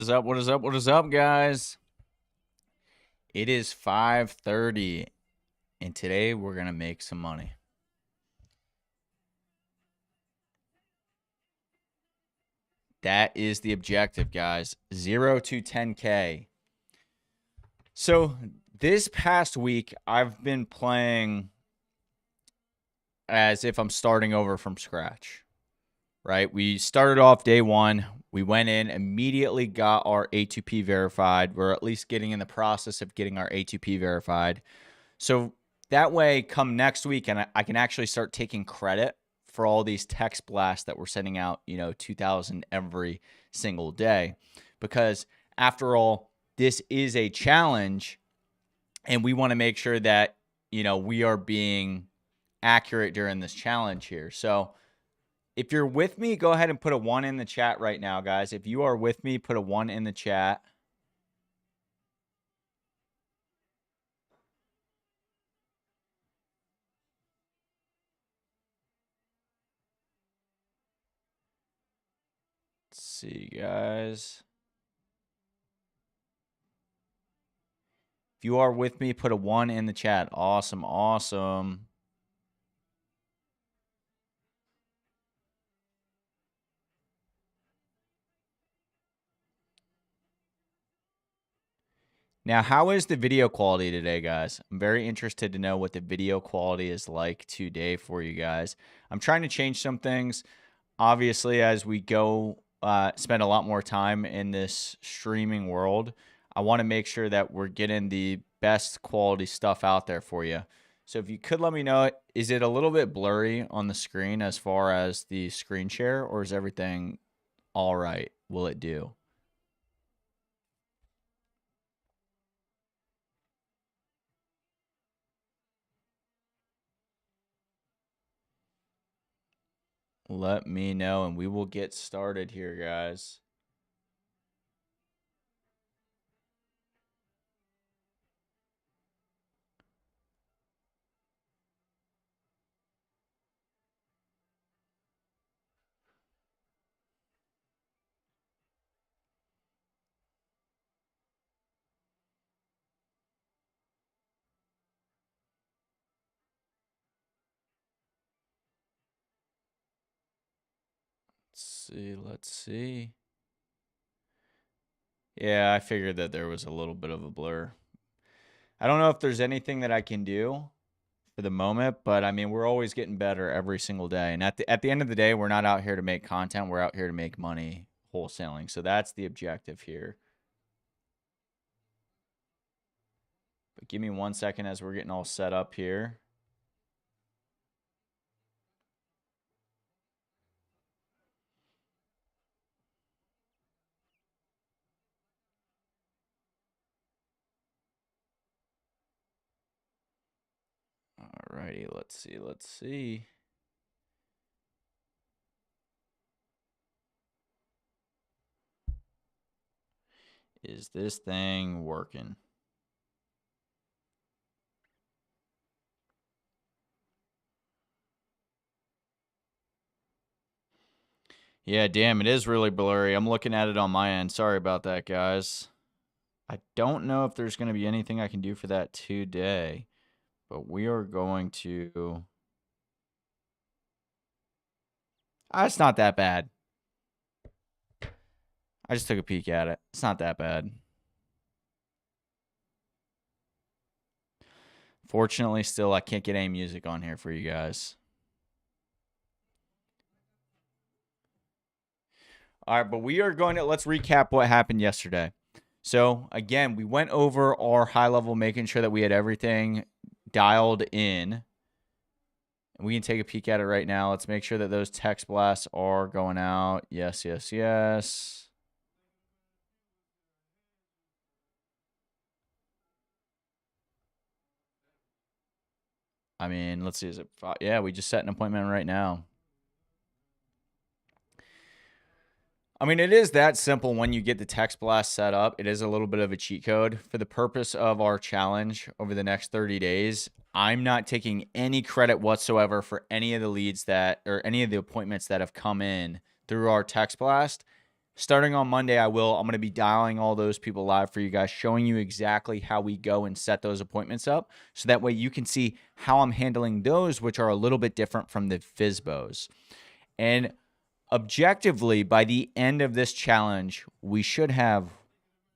What is up? What is up? What is up, guys? It is 5:30, and today we're gonna make some money. That is the objective, guys. 0 to 10K. So this past week, I've been playing as if I'm starting over from scratch. Right? We started off day one. We went in, immediately got our A2P verified. We're at least getting in the process of getting our A2P verified. So that way, come next week, and I can actually start taking credit for all these text blasts that we're sending out, 2,000 every single day. Because after all, this is a challenge, and we want to make sure that, we are being accurate during this challenge here. So if you're with me, go ahead and put a 1 in the chat right now, guys. If you are with me, put a 1 in the chat. Let's see, guys. If you are with me, put a 1 in the chat. Awesome, awesome. Now, how is the video quality today, guys? I'm very interested to know what the video quality is like today for you guys. I'm trying to change some things. Obviously, as we go spend a lot more time in this streaming world, I want to make sure that we're getting the best quality stuff out there for you. So if you could let me know, is it a little bit blurry on the screen as far as the screen share, or is everything all right? Will it do? Let me know, and we will get started here, guys. Let's see. Yeah, I figured that there was a little bit of a blur. I don't know if there's anything that I can do for the moment, but I mean, we're always getting better every single day. And at the end of the day, we're not out here to make content. We're out here to make money wholesaling. So that's the objective here. But give me 1 second as we're getting all set up here. Alrighty, let's see, let's see. Is this thing working? Yeah, damn, it is really blurry. I'm looking at it on my end. Sorry about that, guys. I don't know if there's going to be anything I can do for that today, but we are going to... it's not that bad. I just took a peek at it. It's not that bad. Fortunately, still, I can't get any music on here for you guys. All right, but we are going to... Let's recap what happened yesterday. So, again, we went over our high level, making sure that we had everything dialed in. And we can take a peek at it right now. Let's make sure that those text blasts are going out. Yes, yes, yes. I mean, let's see. Is it 5? Yeah, we just set an appointment right now. I mean, it is that simple when you get the text blast set up. It is a little bit of a cheat code. For the purpose of our challenge over the next 30 days, I'm not taking any credit whatsoever for any of the leads that, or any of the appointments that have come in through our text blast. Starting on Monday, I'm going to be dialing all those people live for you guys, showing you exactly how we go and set those appointments up. So that way you can see how I'm handling those, which are a little bit different from the FISBOs. And objectively, by the end of this challenge, we should have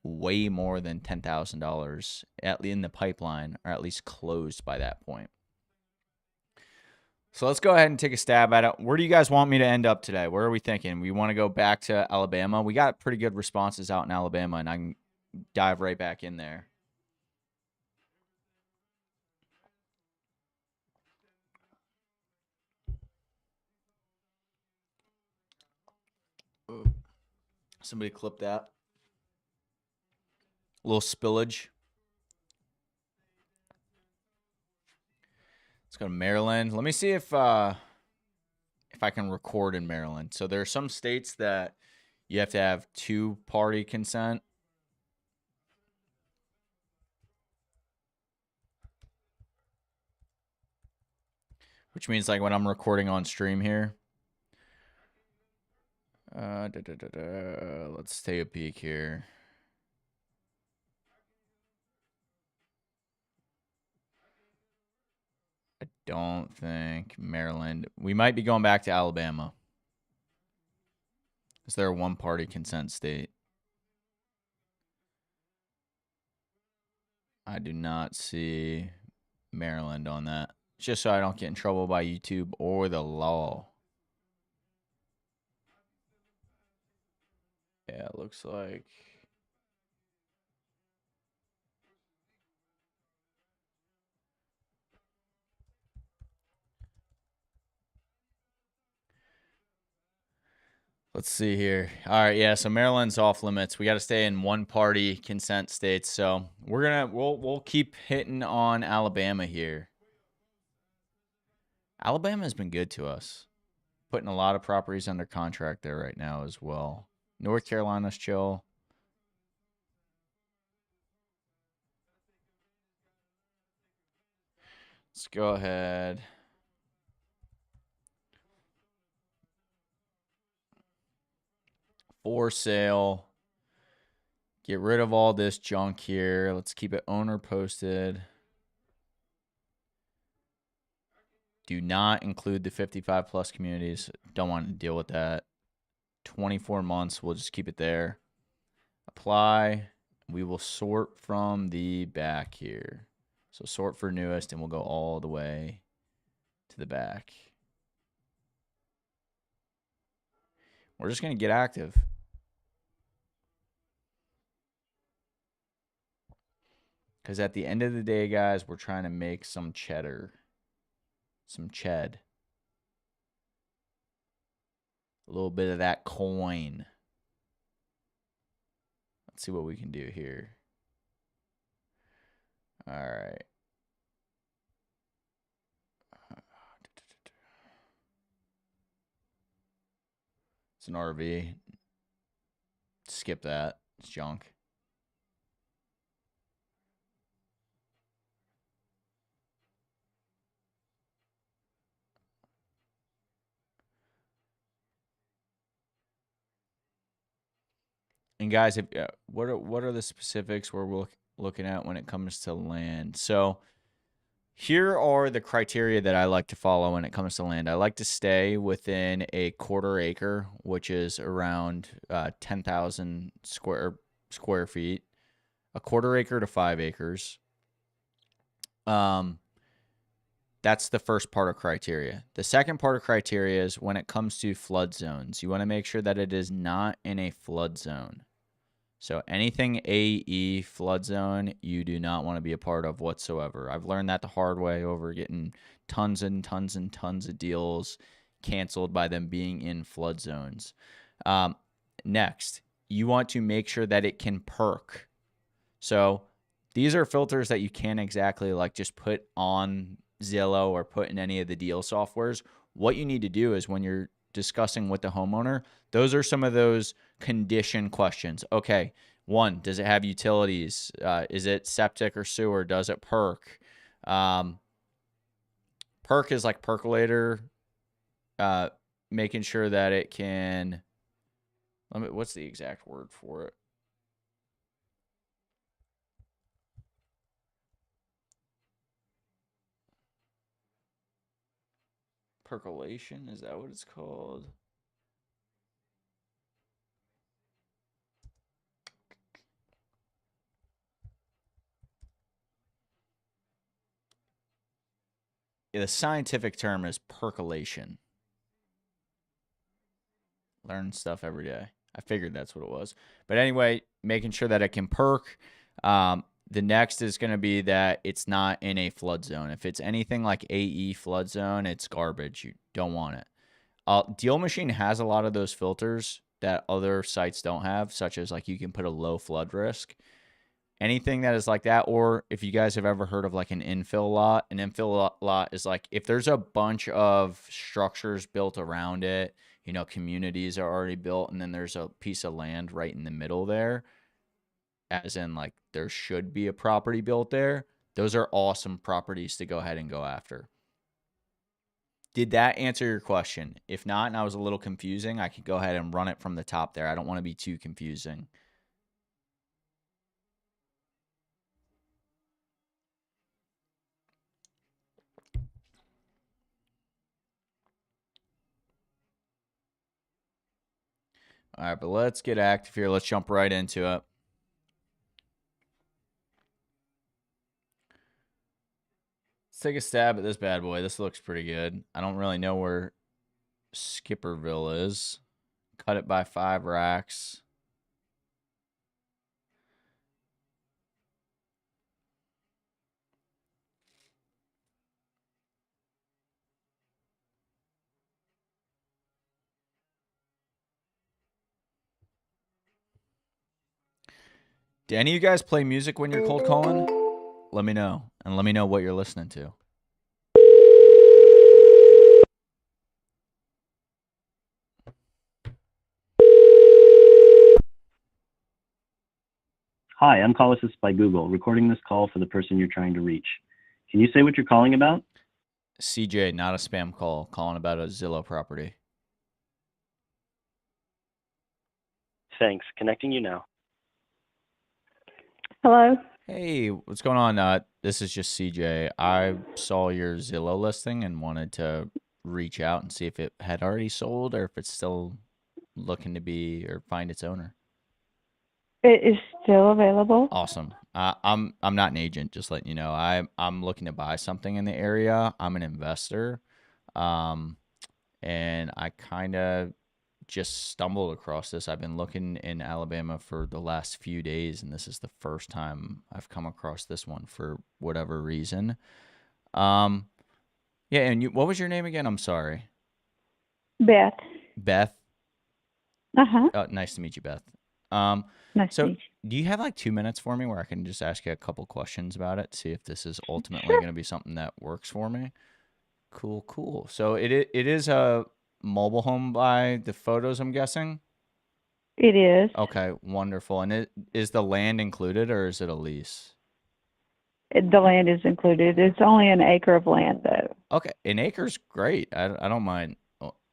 way more than $10,000 in the pipeline, or at least closed by that point. So let's go ahead and take a stab at it. Where do you guys want me to end up today? Where are we thinking? We want to go back to Alabama. We got pretty good responses out in Alabama, and I can dive right back in there. Somebody clip that. A little spillage. Let's go to Maryland. Let me see if I can record in Maryland. So there are some states that you have to have 2-party consent. Which means like when I'm recording on stream here. Let's take a peek here. I don't think Maryland. We might be going back to Alabama. Is there a 1-party consent state? I do not see Maryland on that. Just so I don't get in trouble by YouTube or the law. Yeah, it looks like. Let's see here. All right, yeah. So Maryland's off limits. We got to stay in 1-party consent states. So we'll keep hitting on Alabama here. Alabama has been good to us, putting a lot of properties under contract there right now as well. North Carolina's chill. Let's go ahead. For sale. Get rid of all this junk here. Let's keep it owner posted. Do not include the 55 plus communities. Don't want to deal with that. 24 months. We'll just keep it there. Apply. We will sort from the back here. So sort for newest, and we'll go all the way to the back. We're just going to get active. Because at the end of the day, guys, we're trying to make some cheddar. Some ched. A little bit of that coin. Let's see what we can do here. All right. It's an RV. Skip that. It's junk. And guys, if what are the specifics we're looking at when it comes to land? So here are the criteria that I like to follow when it comes to land. I like to stay within a 1/4 acre, which is around 10,000 square feet. A 1/4 acre to 5 acres. That's the first part of criteria. The second part of criteria is when it comes to flood zones. You want to make sure that it is not in a flood zone. So anything AE flood zone, you do not want to be a part of whatsoever. I've learned that the hard way over getting tons and tons and tons of deals canceled by them being in flood zones. Next, you want to make sure that it can perk. So these are filters that you can't exactly like just put on Zillow or put in any of the deal softwares. What you need to do is when you're discussing with the homeowner, those are some of those condition questions. Okay, 1, does it have utilities? Is it septic or sewer? Does it perk? Perk is like percolator, making sure that it can What's the exact word for it? Percolation? Is that what it's called? Yeah, the scientific term is percolation. Learn stuff every day. I figured that's what it was. But anyway, making sure that it can perk. The next is going to be that it's not in a flood zone. If it's anything like AE flood zone, it's garbage. You don't want it. Deal Machine has a lot of those filters that other sites don't have, such as like you can put a low flood risk. Anything that is like that, or if you guys have ever heard of like an infill lot is like if there's a bunch of structures built around it, communities are already built, and then there's a piece of land right in the middle there, as in like there should be a property built there. Those are awesome properties to go ahead and go after. Did that answer your question? If not, and I was a little confusing, I could go ahead and run it from the top there. I don't want to be too confusing. All right, but let's get active here. Let's jump right into it. Let's take a stab at this bad boy. This looks pretty good. I don't really know where Skipperville is. Cut it by 5 racks. Do any of you guys play music when you're cold calling? Let me know. And let me know what you're listening to. Hi, I'm Call Assist by Google, recording this call for the person you're trying to reach. Can you say what you're calling about? CJ, not a spam call. Calling about a Zillow property. Thanks. Connecting you now. Hello? Hey, what's going on? This is just CJ. I saw your Zillow listing and wanted to reach out and see if it had already sold or if it's still looking to be or find its owner. It is still available. Awesome. I'm not an agent, just letting you know. I'm looking to buy something in the area. I'm an investor, and I kind of just stumbled across this. I've been looking in Alabama for the last few days, and this is the first time I've come across this one for whatever reason. Yeah, and what was your name again? I'm sorry. Beth. Beth. Uh-huh. Nice to meet you, Beth. Nice to meet you. Do you have like 2 minutes for me where I can just ask you a couple questions about it, see if this is ultimately going to be something that works for me? Cool. So it is a mobile home by the photos, I'm guessing? It is. Okay, wonderful. And is the land included or is it a lease? The land is included. It's only an acre of land, though. Okay, an acre's great. I don't mind.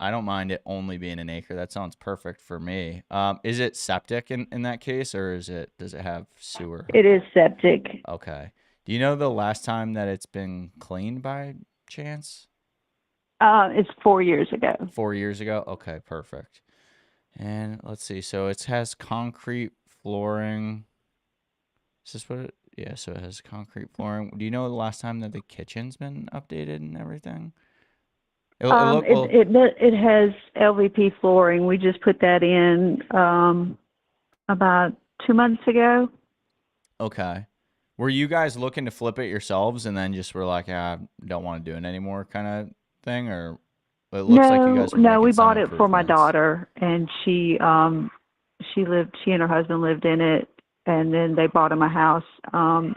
I don't mind it only being an acre. That sounds perfect for me. Is it septic in that case, or does it have sewer? It is septic. Okay. Do you know the last time that it's been cleaned by chance? It's 4 years ago. 4 years ago? Okay, perfect. And let's see. So it has concrete flooring. Is this what it? Yeah, so it has concrete flooring. Do you know the last time that the kitchen's been updated and everything? It has LVP flooring. We just put that in about 2 months ago. Okay. Were you guys looking to flip it yourselves and then just were like, I don't want to do it anymore kind of thing? Or it looks like you guys were No, we making some bought it for my improvements. daughter, and she and her husband lived in it, and then they bought him a house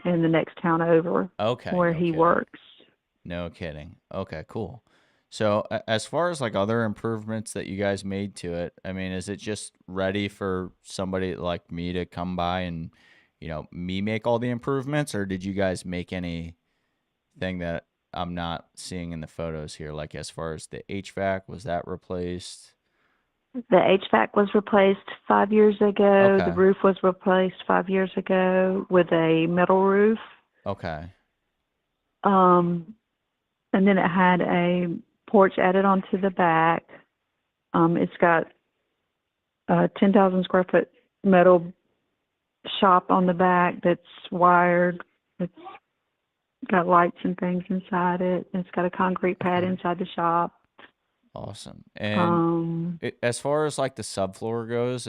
in the next town over where he works. No kidding. Okay, cool. So as far as like other improvements that you guys made to it, I mean, is it just ready for somebody like me to come by and, me make all the improvements, or did you guys make anything that I'm not seeing in the photos here? Like as far as the HVAC, was that replaced? The HVAC was replaced 5 years ago. The Okay. roof was replaced 5 years ago with a metal roof. Okay. And then it had a porch added onto the back. It's got a 10,000 square foot metal shop on the back that's wired. It's got lights and things inside it. It's got a concrete pad inside the shop. Awesome. And as far as like the subfloor goes,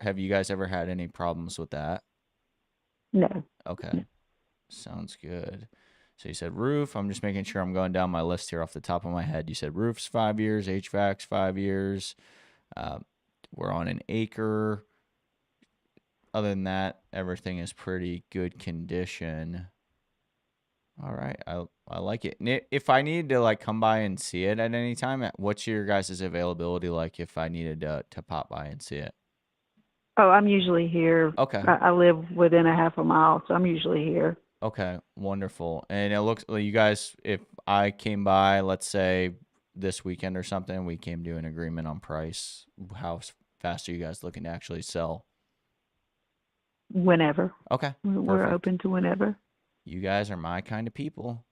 have you guys ever had any problems with that? No. Okay. No. Sounds good. So you said roof. I'm just making sure I'm going down my list here off the top of my head. You said roof's 5 years, HVAC's 5 years. We're on an acre. Other than that, everything is pretty good condition. All right. I like it. If I needed to like come by and see it at any time, what's your guys' availability like if I needed to pop by and see it? Oh, I'm usually here. Okay. I live within a half a mile, so I'm usually here. Okay, wonderful. And it looks like you guys, if I came by, let's say this weekend or something, we came to an agreement on price. How fast are you guys looking to actually sell? Whenever. Okay, We're perfect. open to whenever. You guys are my kind of people.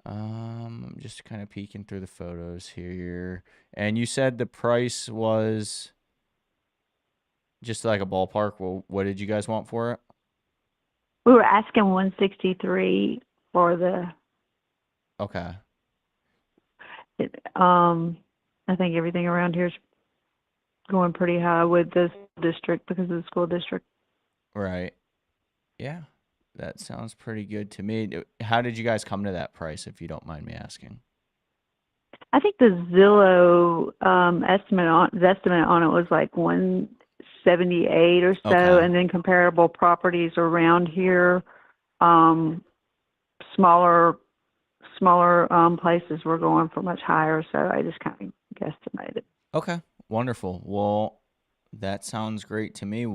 I'm just kind of peeking through the photos here. And you said the price was just like a ballpark. Well, what did you guys want for it? We were asking 163 for the. Okay. I think everything around here is going pretty high with this district because of the school district. Right. Yeah. That sounds pretty good to me. How did you guys come to that price, if you don't mind me asking? I think the Zillow estimate on it was like 178 or so, Okay. and then comparable properties around here, smaller places were going for much higher. So I just kind of guesstimated. Okay. Wonderful. Well, that sounds great to me.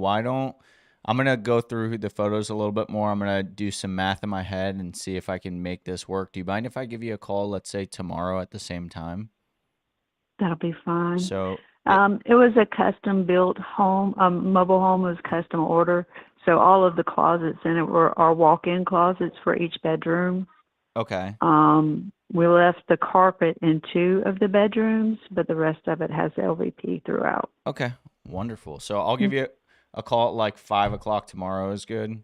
I'm going to go through the photos a little bit more. I'm going to do some math in my head and see if I can make this work. Do you mind if I give you a call, let's say tomorrow at the same time? That'll be fine. So it was a custom built home, mobile home was custom order. So all of the closets in it are walk-in closets for each bedroom. okay. We left the carpet in 2 of the bedrooms, but the rest of it has LVP throughout. Okay. Wonderful. So I'll give you a call at like 5 o'clock tomorrow is good.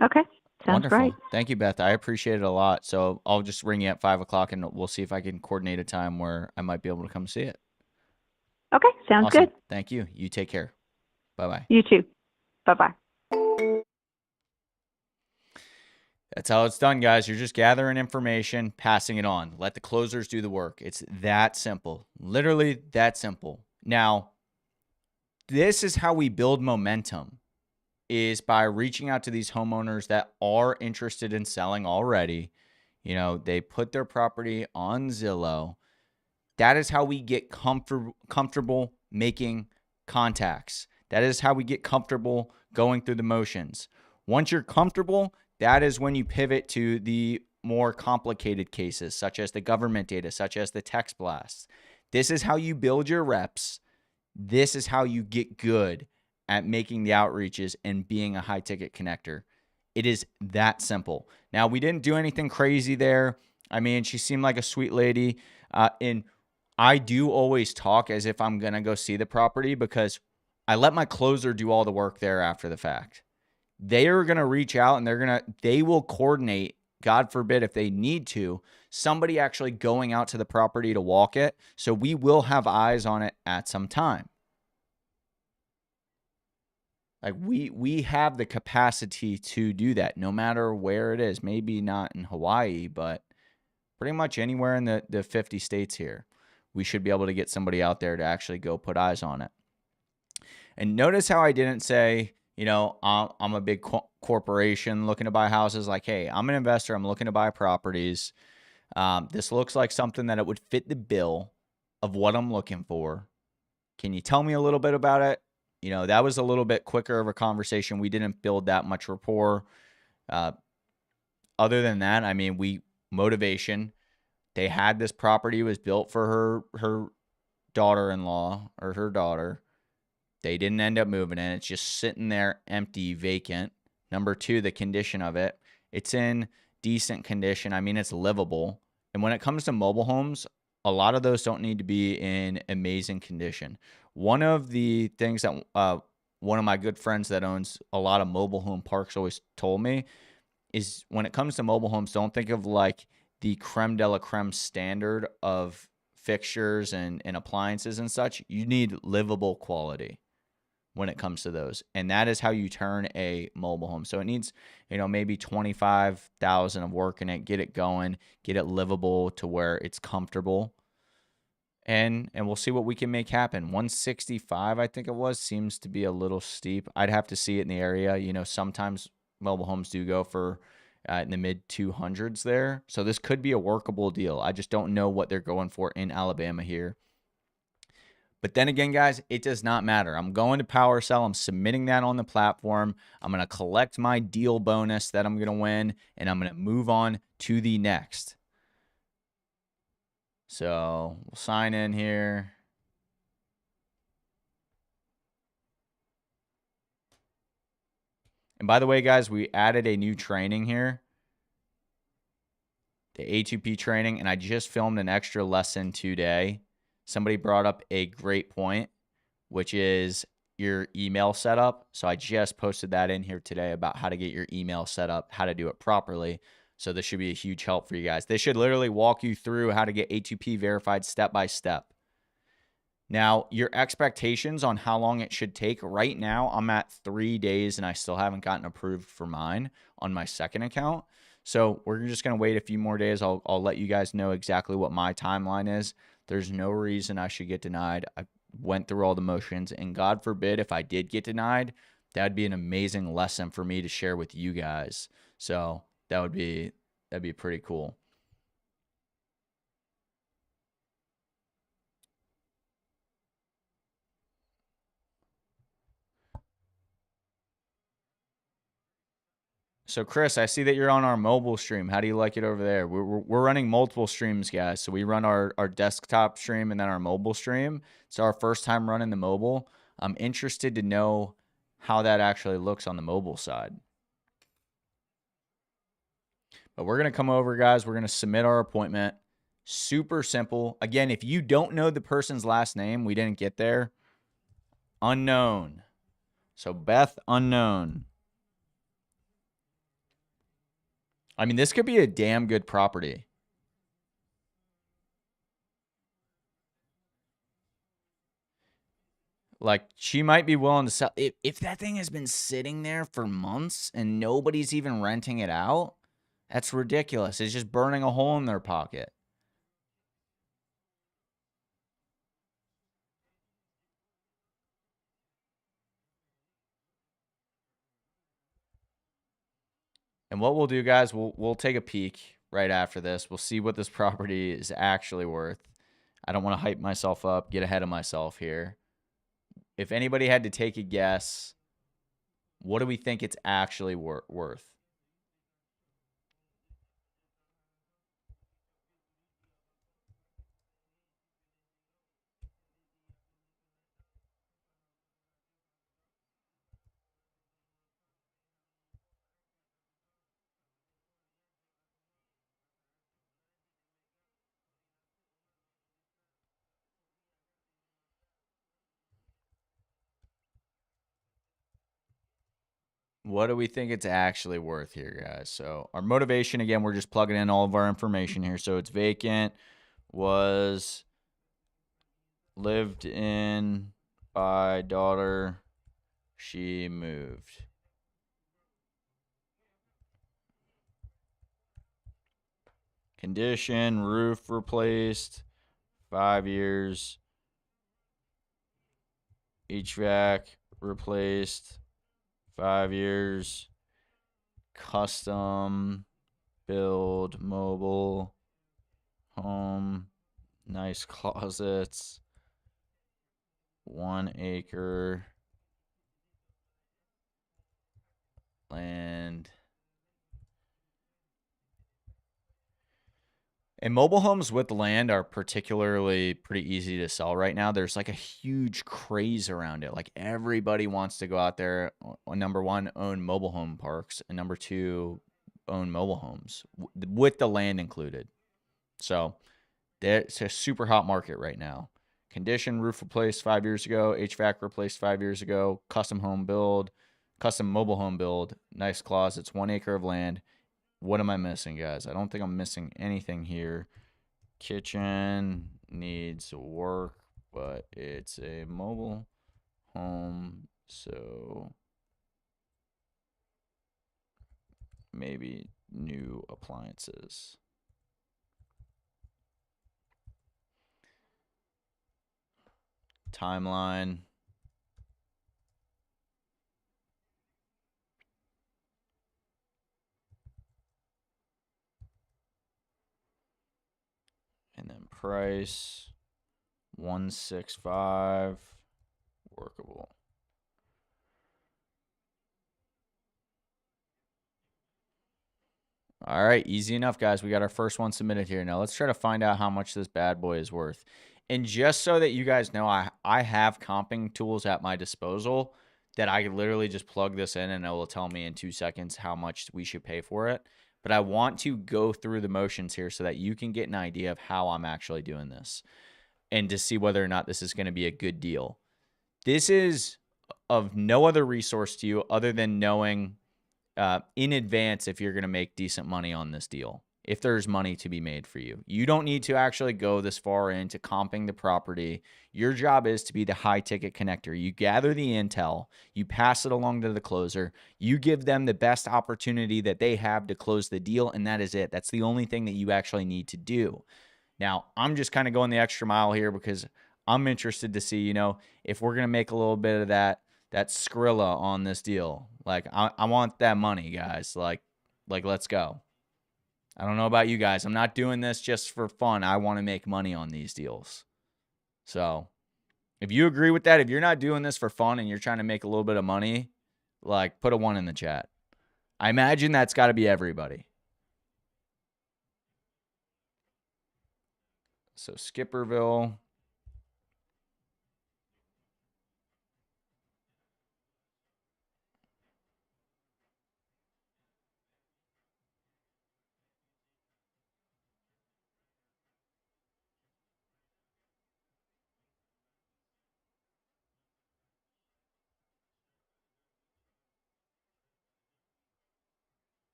Okay. Sounds Wonderful. great. Thank you, Beth. I appreciate it a lot. So I'll just ring you at 5 o'clock and we'll see if I can coordinate a time where I might be able to come see it. Okay. Sounds Awesome. good. Thank you. You take care. Bye-bye. You too. Bye-bye. That's how it's done, guys. You're just gathering information, passing it on. Let the closers do the work. It's that simple. Literally that simple. Now, this is how we build momentum, is by reaching out to these homeowners that are interested in selling already. You know, they put their property on Zillow. That is how we get comfortable making contacts. That is how we get comfortable going through the motions. Once you're comfortable, that is when you pivot to the more complicated cases, such as the government data, such as the text blasts. This is how you build your reps. This is how you get good at making the outreaches and being a high ticket connector. It is that simple. Now, we didn't do anything crazy there. I mean, she seemed like a sweet lady. And I do always talk as if I'm going to go see the property because I let my closer do all the work there after the fact. They are going to reach out and they will coordinate, God forbid, if they need to, somebody actually going out to the property to walk it. So we will have eyes on it at some time. Like we have the capacity to do that no matter where it is. Maybe not in Hawaii, but pretty much anywhere in the 50 states here. We should be able to get somebody out there to actually go put eyes on it. And notice how I didn't say, you know, I'm a big corporation looking to buy houses. Like, hey, I'm an investor. I'm looking to buy properties. This looks like something that it would fit the bill of what I'm looking for. Can you tell me a little bit about it? You know, that was a little bit quicker of a conversation. We didn't build that much rapport. Other than that, I mean, motivation. They had this property was built for her daughter-in-law or her daughter. They didn't end up moving in. It's just sitting there empty, vacant. Number two, the condition of it. It's in decent condition. I mean, it's livable. And when it comes to mobile homes, a lot of those don't need to be in amazing condition. One of the things that one of my good friends that owns a lot of mobile home parks always told me is when it comes to mobile homes, don't think of like the creme de la creme standard of fixtures and appliances and such. You need livable quality when it comes to those. And that is how you turn a mobile home. So it needs, maybe 25,000 of work in it, get it going, get it livable to where it's comfortable. And we'll see what we can make happen. 165, I think it was, seems to be a little steep. I'd have to see it in the area. Sometimes mobile homes do go for in the mid 200s there. So this could be a workable deal. I just don't know what they're going for in Alabama here. But then again, guys, it does not matter. I'm going to PowerSell. I'm submitting that on the platform. I'm going to collect my deal bonus that I'm going to win, and I'm going to move on to the next. So we'll sign in here. And by the way, guys, we added a new training here, the A2P training, and I just filmed an extra lesson today. Somebody brought up a great point, which is your email setup. So I just posted that in here today about how to get your email set up, how to do it properly. So this should be a huge help for you guys. This should literally walk you through how to get A2P verified step by step. Now, your expectations on how long it should take. Right now, I'm at 3 days and I still haven't gotten approved for mine on my second account. So we're just going to wait a few more days. I'll let you guys know exactly what my timeline is. There's no reason I should get denied. I went through all the motions, and God forbid if I did get denied, that'd be an amazing lesson for me to share with you guys. So that'd be pretty cool. So Chris, I see that you're on our mobile stream. How do you like it over there? We're running multiple streams, guys. So we run our desktop stream and then our mobile stream. It's our first time running the mobile. I'm interested to know how that actually looks on the mobile side. But we're going to come over, guys. We're going to submit our appointment. Super simple. Again, if you don't know the person's last name, we didn't get there. Unknown. So Beth, unknown. I mean, this could be a damn good property. Like, she might be willing to sell. If that thing has been sitting there for months and nobody's even renting it out, that's ridiculous. It's just burning a hole in their pocket. And what we'll do, guys, we'll take a peek right after this. We'll see what this property is actually worth. I don't want to hype myself up, get ahead of myself here. If anybody had to take a guess, what do we think it's actually worth? What do we think it's actually worth here, guys? So our motivation, again, we're just plugging in all of our information here. So it's vacant, was lived in by daughter, she moved. Condition, roof replaced, 5 years. HVAC replaced, 5 years. Custom build mobile home, nice closets, 1 acre land. And mobile homes with land are particularly pretty easy to sell right now. There's like a huge craze around it. Like everybody wants to go out there. Number one, own mobile home parks, and number two, own mobile homes with the land included. So it's a super hot market right now. Condition roof replaced 5 years ago, HVAC replaced 5 years ago, custom home build, custom mobile home build, nice closets, 1 acre of land. What am I missing, guys? I don't think I'm missing anything here. Kitchen needs work, but it's a mobile home, so maybe new appliances. Timeline. And then price 165, workable. All right, easy enough, guys. We got our first one submitted here. Now let's try to find out how much this bad boy is worth. And just so that you guys know, I have comping tools at my disposal that I could literally just plug this in and it will tell me in 2 seconds how much we should pay for it. But I want to go through the motions here so that you can get an idea of how I'm actually doing this and to see whether or not this is going to be a good deal. This is of no other resource to you other than knowing in advance if you're going to make decent money on this deal, if there's money to be made for you. You don't need to actually go this far into comping the property. Your job is to be the high ticket connector. You gather the intel, you pass it along to the closer, you give them the best opportunity that they have to close the deal, and that is it. That's the only thing that you actually need to do. Now, I'm just kind of going the extra mile here because I'm interested to see, if we're going to make a little bit of that Skrilla on this deal. Like, I want that money, guys. Like, let's go. I don't know about you guys. I'm not doing this just for fun. I want to make money on these deals. So, if you agree with that, if you're not doing this for fun and you're trying to make a little bit of money, like, put a 1 in the chat. I imagine that's got to be everybody. So, Skipperville.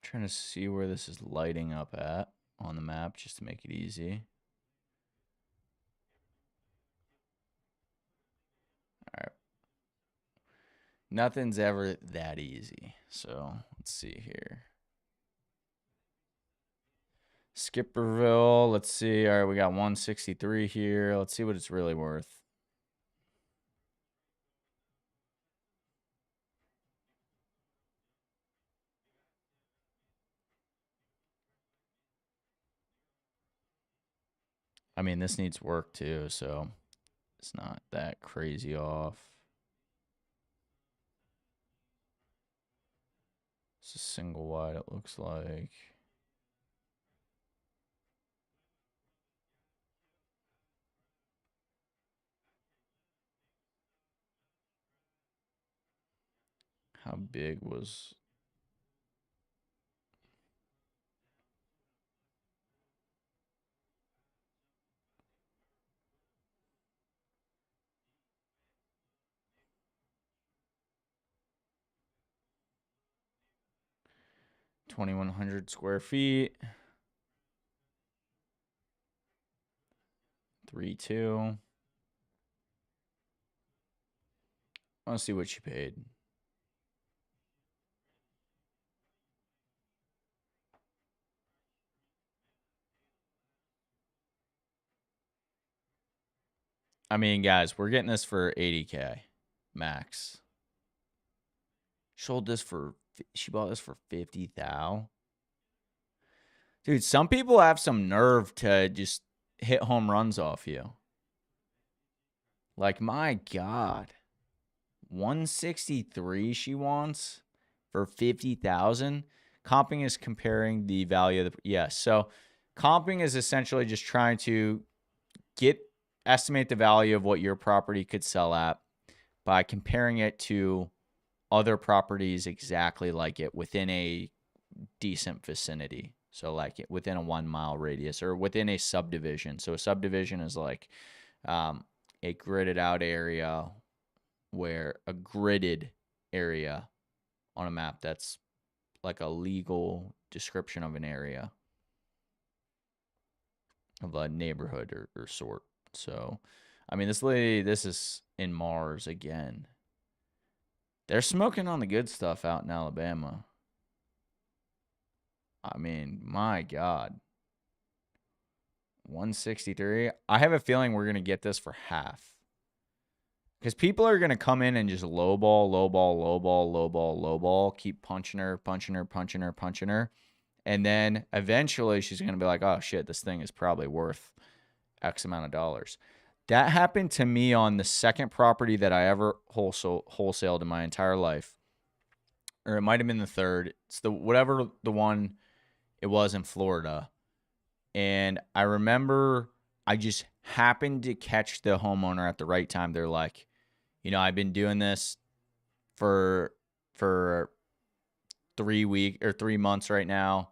Trying to see where this is lighting up at on the map just to make it easy. All right. Nothing's ever that easy. So let's see here. Skipperville. Let's see. All right, we got 163 here. Let's see what it's really worth. I mean, this needs work too, so it's not that crazy off. It's a single wide, it looks like. How big was... $2,100 square feet. 3.2. I want to see what she paid. I mean, guys, we're getting this for $80K max. She bought this for $50,000. Dude, some people have some nerve to just hit home runs off you. Like, my God. 163 she wants for 50,000. Comping is comparing the value of the yes. So comping is essentially just trying to estimate the value of what your property could sell at by comparing it to other properties exactly like it within a decent vicinity. So like within a 1 mile radius or within a subdivision. So a subdivision is like a gridded out area where a gridded area on a map that's like a legal description of an area of a neighborhood or sort. So, I mean, this lady, this is in Mars again. They're smoking on the good stuff out in Alabama. I mean, my God. 163. I have a feeling we're going to get this for half. Because people are going to come in and just lowball, keep punching her. And then eventually she's going to be like, oh, shit, this thing is probably worth X amount of dollars. That happened to me on the second property that I ever wholesaled in my entire life. Or it might have been the third. It's the one it was in Florida. And I remember I just happened to catch the homeowner at the right time. They're like, I've been doing this for 3 months right now.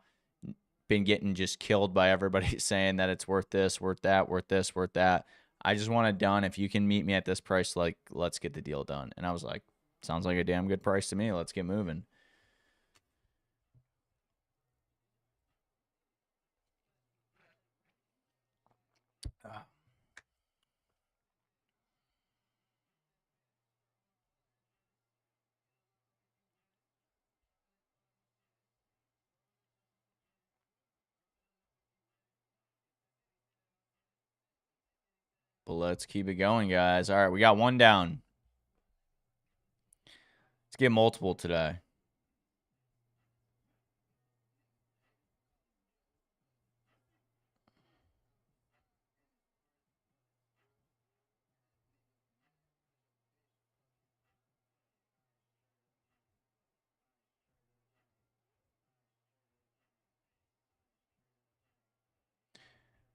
Been getting just killed by everybody saying that it's worth this, worth that, worth this, worth that. I just want it done. If you can meet me at this price, like, let's get the deal done. And I was like, sounds like a damn good price to me. Let's get moving. But let's keep it going, guys. All right, we got one down. Let's get multiple today.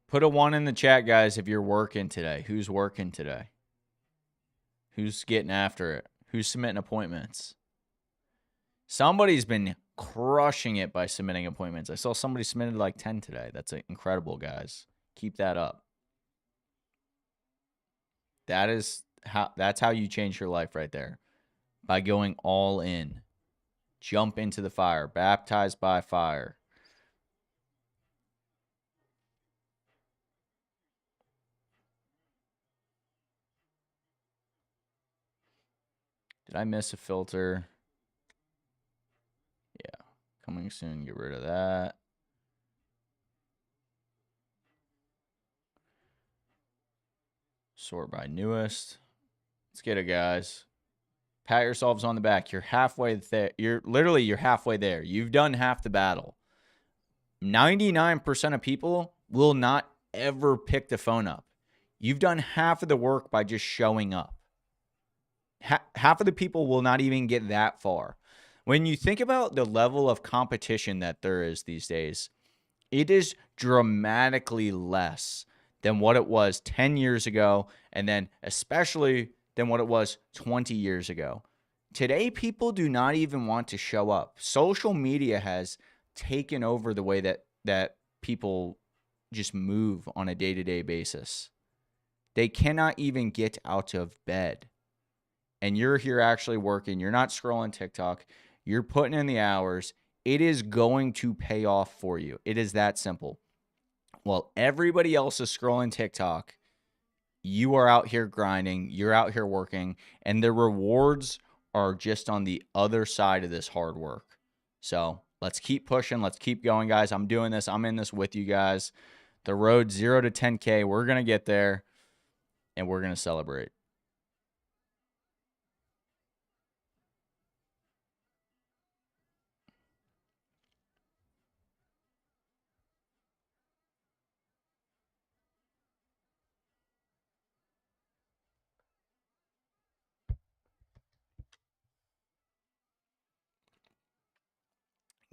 Put a 1 in the chat, guys, if you're working today. Who's working today? Who's getting after it? Who's submitting appointments? Somebody's been crushing it by submitting appointments. I saw somebody submitted like 10 today. That's incredible, guys. Keep that up. That's how you change your life right there. By going all in. Jump into the fire. Baptized by fire. Did I miss a filter? Yeah. Coming soon. Get rid of that. Sort by newest. Let's get it, guys. Pat yourselves on the back. You're halfway there. You're halfway there. You've done half the battle. 99% of people will not ever pick the phone up. You've done half of the work by just showing up. Half of the people will not even get that far. When you think about the level of competition that there is these days, it is dramatically less than what it was 10 years ago, and then especially than what it was 20 years ago. Today, people do not even want to show up. Social media has taken over the way that people just move on a day-to-day basis. They cannot even get out of bed. And you're here actually working. You're not scrolling TikTok. You're putting in the hours. It is going to pay off for you. It is that simple. While everybody else is scrolling TikTok, you are out here grinding. You're out here working. And the rewards are just on the other side of this hard work. So let's keep pushing. Let's keep going, guys. I'm doing this. I'm in this with you guys. The road 0 to 10K. We're going to get there. And we're going to celebrate.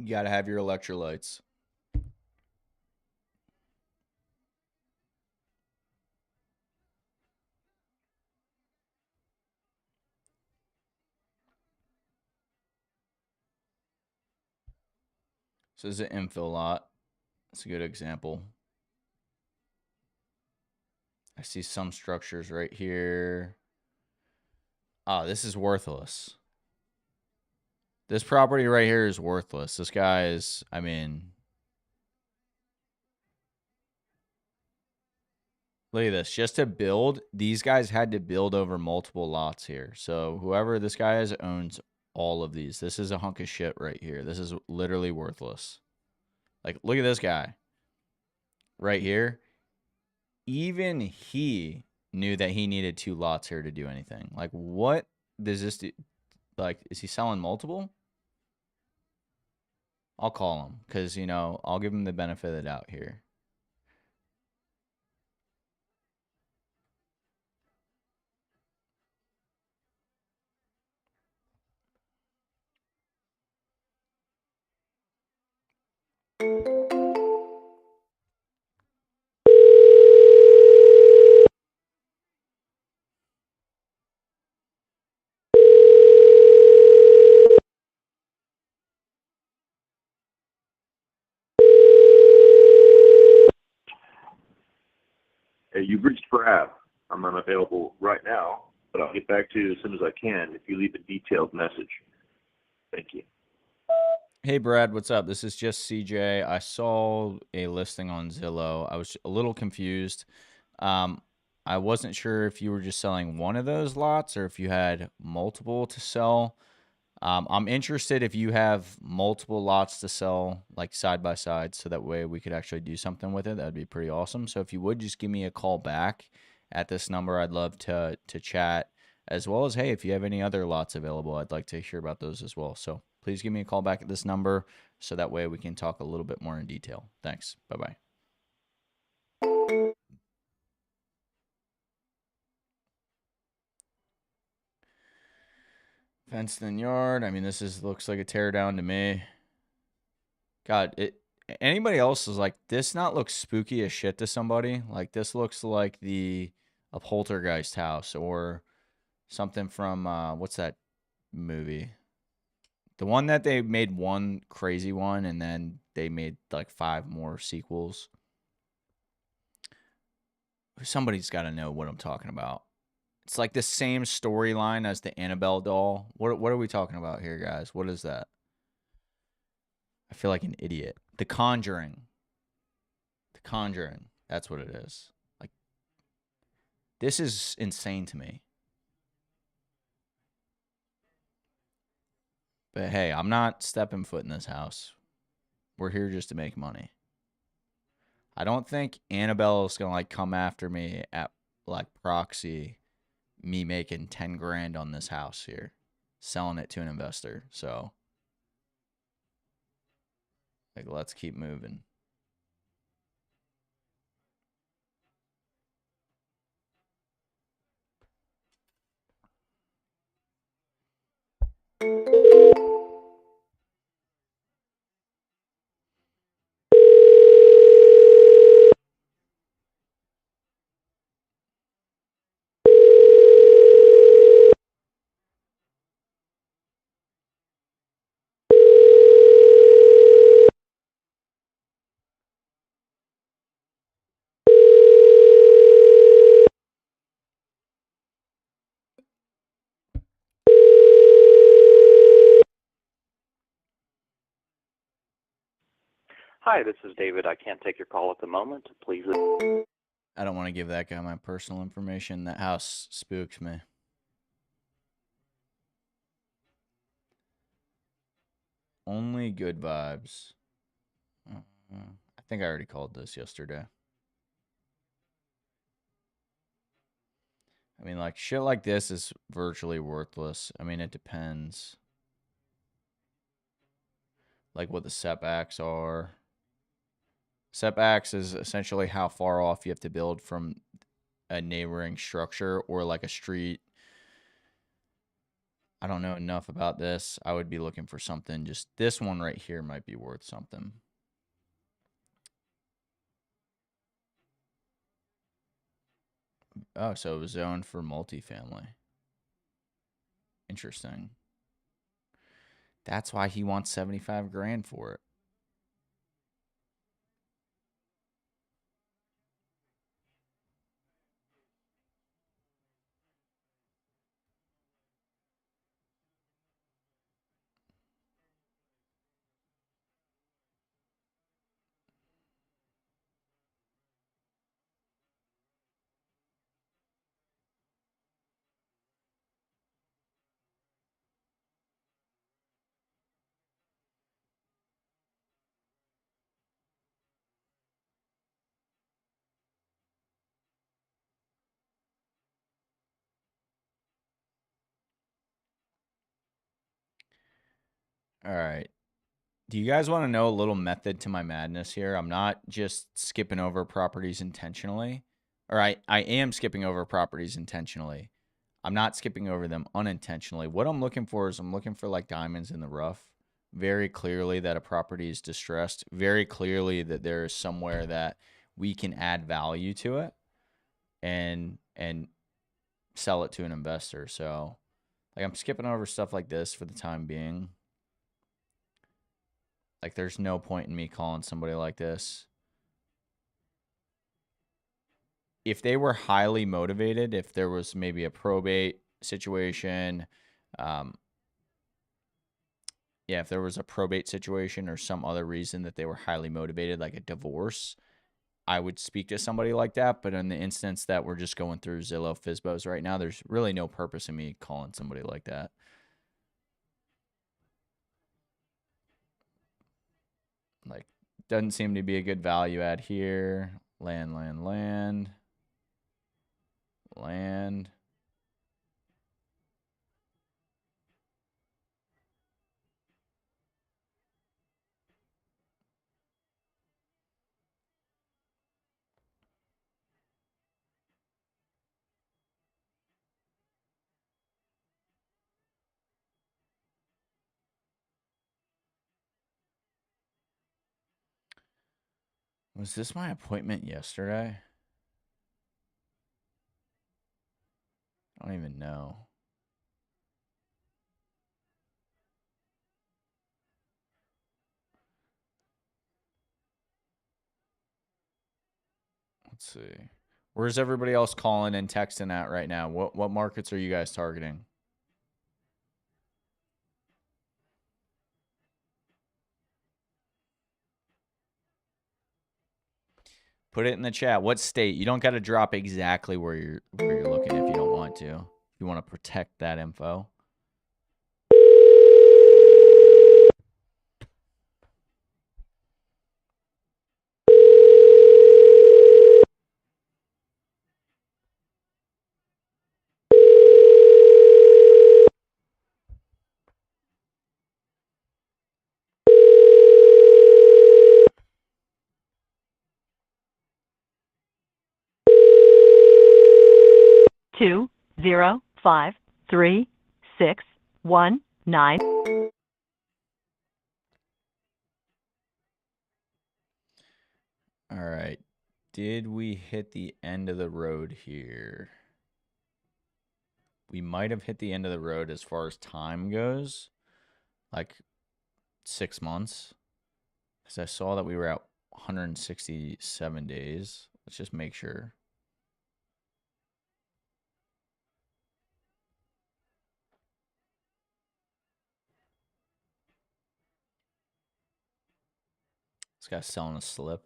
You got to have your electrolytes. So this is an infill lot. That's a good example. I see some structures right here. Oh, this is worthless. This property right here is worthless. This guy is, I mean, look at this. Just to build, these guys had to build over multiple lots here. So whoever this guy is owns all of these. This is a hunk of shit right here. This is literally worthless. Like, look at this guy right here. Even he knew that he needed 2 lots here to do anything. Like, what does this do? Like, is he selling multiple? I'll call him because, you know, I'll give him the benefit of the doubt here. Hey, you've reached Brad. I'm unavailable right now, but I'll get back to you as soon as I can if you leave a detailed message. Thank you. Hey, Brad, what's up? This is just CJ. I saw a listing on Zillow. I was a little confused. I wasn't sure if you were just selling one of those lots or if you had multiple to sell. I'm interested if you have multiple lots to sell, like side by side, so that way we could actually do something with it. That'd be pretty awesome. So if you would just give me a call back at this number, I'd love to chat. As well as, hey, if you have any other lots available, I'd like to hear about those as well. So please give me a call back at this number so that way we can talk a little bit more in detail. Thanks. Bye-bye. Fenced in yard. I mean, looks like a tear down to me. God, anybody else is like, this not looks spooky as shit to somebody? Like, this looks like a poltergeist house or something from, what's that movie? The one that they made one crazy one and then they made like 5 more sequels. Somebody's got to know what I'm talking about. It's like the same storyline as the Annabelle doll. What are we talking about here, guys? What is that? I feel like an idiot. The Conjuring. The Conjuring. That's what it is. Like, this is insane to me. But hey, I'm not stepping foot in this house. We're here just to make money. I don't think Annabelle is gonna like come after me at like proxy, me making 10 grand on this house here, selling it to an investor. So, like, let's keep moving. Hi, this is David. I can't take your call at the moment. Please. I don't want to give that guy my personal information. That house spooks me. Only good vibes. I think I already called this yesterday. I mean, like, shit like this is virtually worthless. I mean, it depends. Like, what the setbacks are. Setbacks is essentially how far off you have to build from a neighboring structure or like a street. I don't know enough about this. I would be looking for something. Just this one right here might be worth something. Oh, so it was zoned for multifamily. Interesting. That's why he wants 75 grand for it. All right. Do you guys want to know a little method to my madness here? I'm not just skipping over properties intentionally, or I am skipping over properties intentionally. I'm not skipping over them unintentionally. What I'm looking for is I'm looking for like diamonds in the rough. Very clearly that a property is distressed. Very clearly that there is somewhere that we can add value to it and sell it to an investor. So like I'm skipping over stuff like this for the time being. Like there's no point in me calling somebody like this. If they were highly motivated, if there was maybe a probate situation, um, if there was a probate situation or some other reason that they were highly motivated, like a divorce, I would speak to somebody like that. But in the instance that we're just going through Zillow Fizbos right now, there's really no purpose in me calling somebody like that. Like, doesn't seem to be a good value add here. Land. Was this my appointment yesterday? I don't even know. Let's see. Where's everybody else calling and texting at right now? What markets are you guys targeting? Put it in the chat. What state? You don't got to drop exactly where you're looking if you don't want to. If you want to protect that info. Two 0 5 3 6 1 9. All right. Did we hit the end of the road here? We might have hit the end of the road as far as time goes. Like 6 months. Because I saw that we were at 167 days. Let's just make sure. This guy's selling a slip.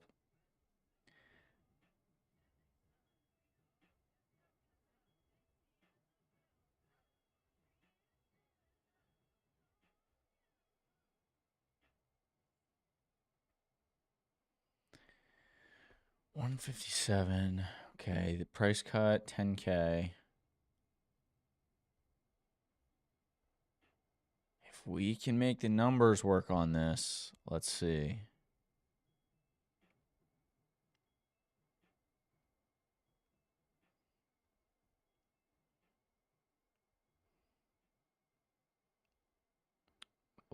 $157. Okay, the price cut $10K. If we can make the numbers work on this, let's see.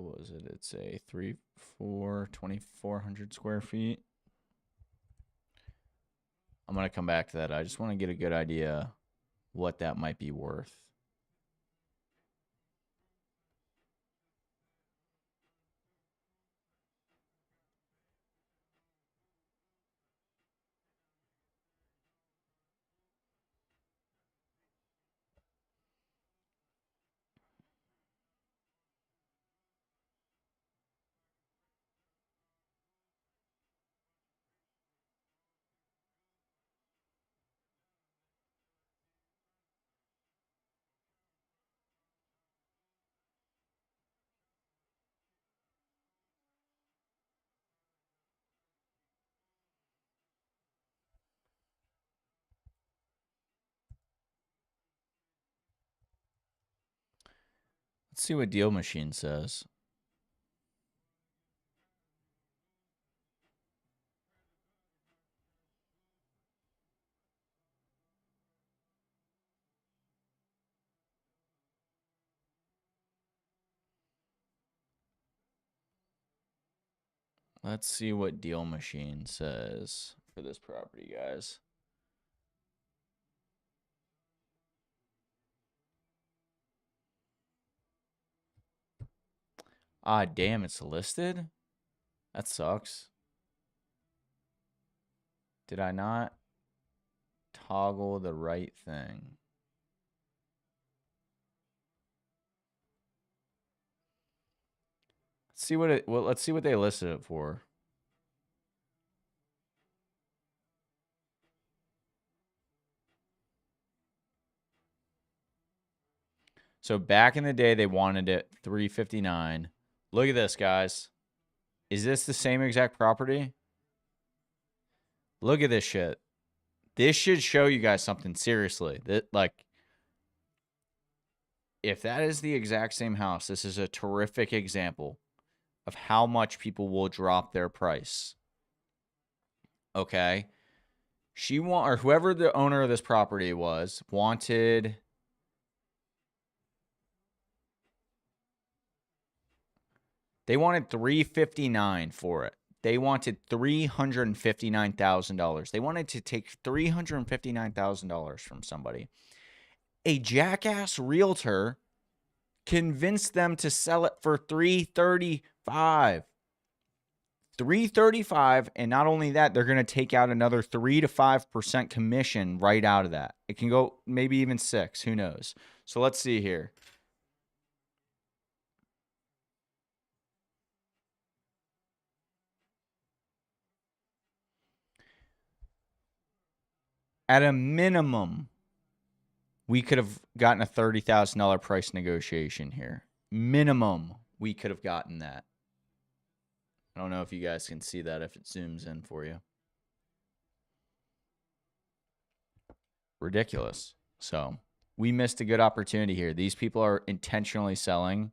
what was it? It's a 2,400 square feet. I'm going to come back to that. I just want to get a good idea what that might be worth. Let's see what Deal Machine says. Let's see what Deal Machine says for this property, guys. Ah, damn, it's listed? That sucks. Did I not toggle the right thing? Let's see what they listed it for. So back in the day, they wanted it $359. Look at this, guys. Is this the same exact property? Look at this shit. This should show you guys something seriously. That like, if that is the exact same house, this is a terrific example of how much people will drop their price. Okay. Or whoever the owner of this property was, wanted they wanted $359 for it. They wanted $359,000. They wanted to take $359,000 from somebody. A jackass realtor convinced them to sell it for $335. $335, and not only that, they're going to take out another 3 to 5% commission right out of that. It can go maybe even 6, who knows. So let's see here. At a minimum, we could have gotten a $30,000 price negotiation here. Minimum, we could have gotten that. I don't know if you guys can see that if it zooms in for you. Ridiculous. So we missed a good opportunity here. These people are intentionally selling.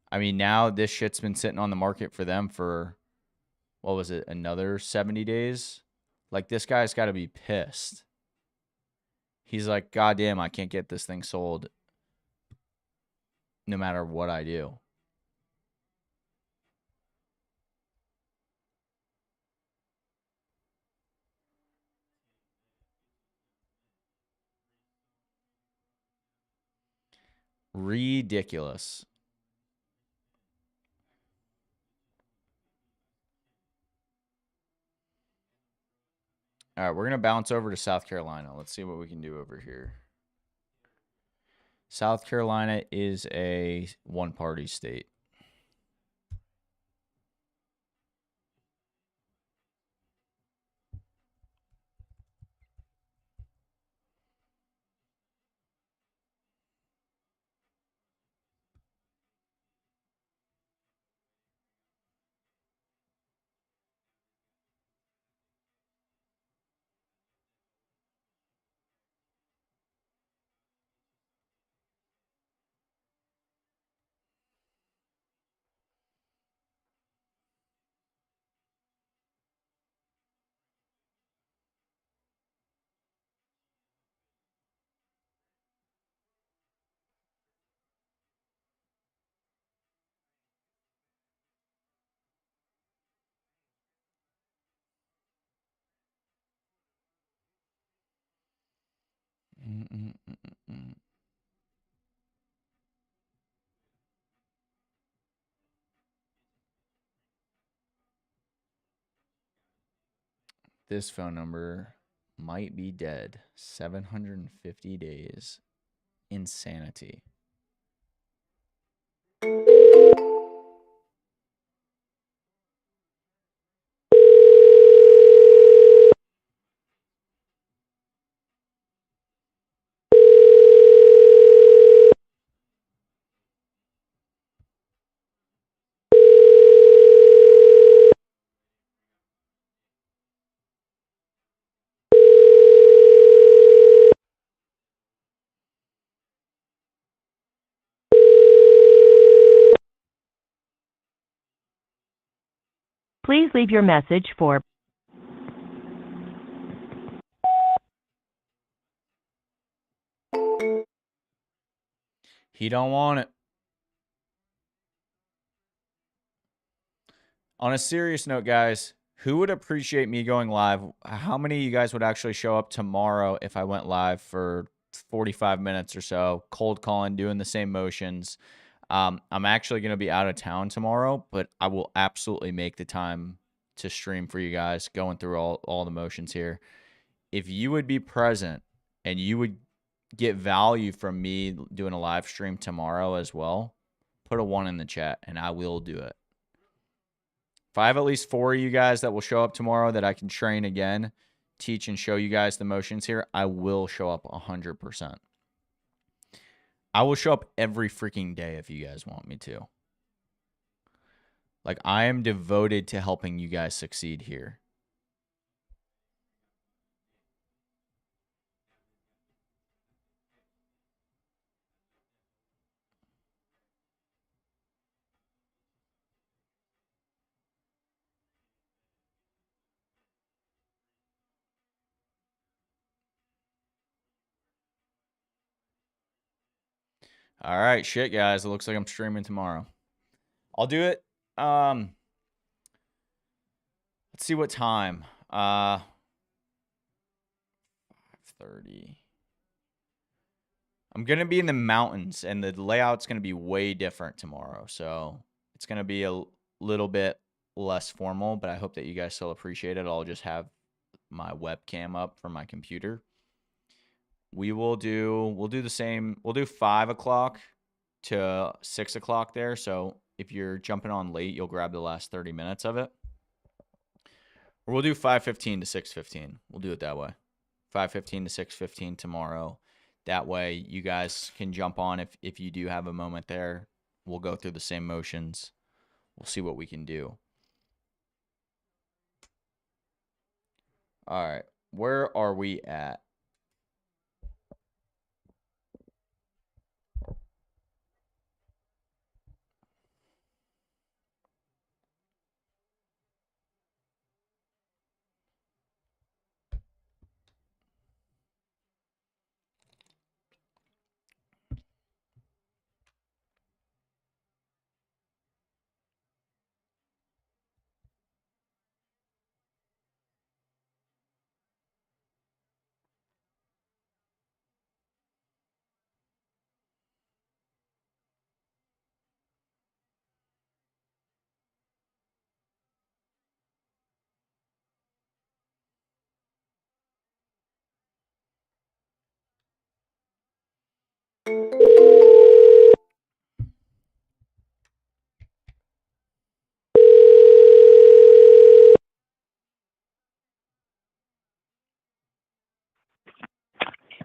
I mean, now this shit's been sitting on the market for them for, what was it, another 70 days? Like, this guy's got to be pissed. He's like, God damn, I can't get this thing sold no matter what I do. Ridiculous. All right, we're going to bounce over to South Carolina. Let's see what we can do over here. South Carolina is a one-party state. This phone number might be dead. 750 days. Insanity. Please leave your message for He don't want it. On a serious note, guys, who would appreciate me going live? How many of you guys would actually show up tomorrow if I went live for 45 minutes or so, cold calling, doing the same motions? I'm actually going to be out of town tomorrow, but I will absolutely make the time to stream for you guys, going through all the motions here. If you would be present and you would get value from me doing a live stream tomorrow as well, put a 1 in the chat and I will do it. If I have at least 4 of you guys that will show up tomorrow that I can train again, teach and show you guys the motions here, I will show up 100%. I will show up every freaking day if you guys want me to. Like, I am devoted to helping you guys succeed here. All right, shit, guys. It looks like I'm streaming tomorrow. I'll do it. Let's see what time. 5:30. I'm gonna be in the mountains, and the layout's gonna be way different tomorrow. So it's gonna be a little bit less formal, but I hope that you guys still appreciate it. I'll just have my webcam up from my computer. We'll do the same. We'll do 5 o'clock to 6 o'clock there. So if you're jumping on late, you'll grab the last 30 minutes of it. Or we'll do 5:15 to 6:15. We'll do it that way. 5:15 to 6:15 tomorrow. That way you guys can jump on if you do have a moment there. We'll go through the same motions. We'll see what we can do. All right. Where are we at?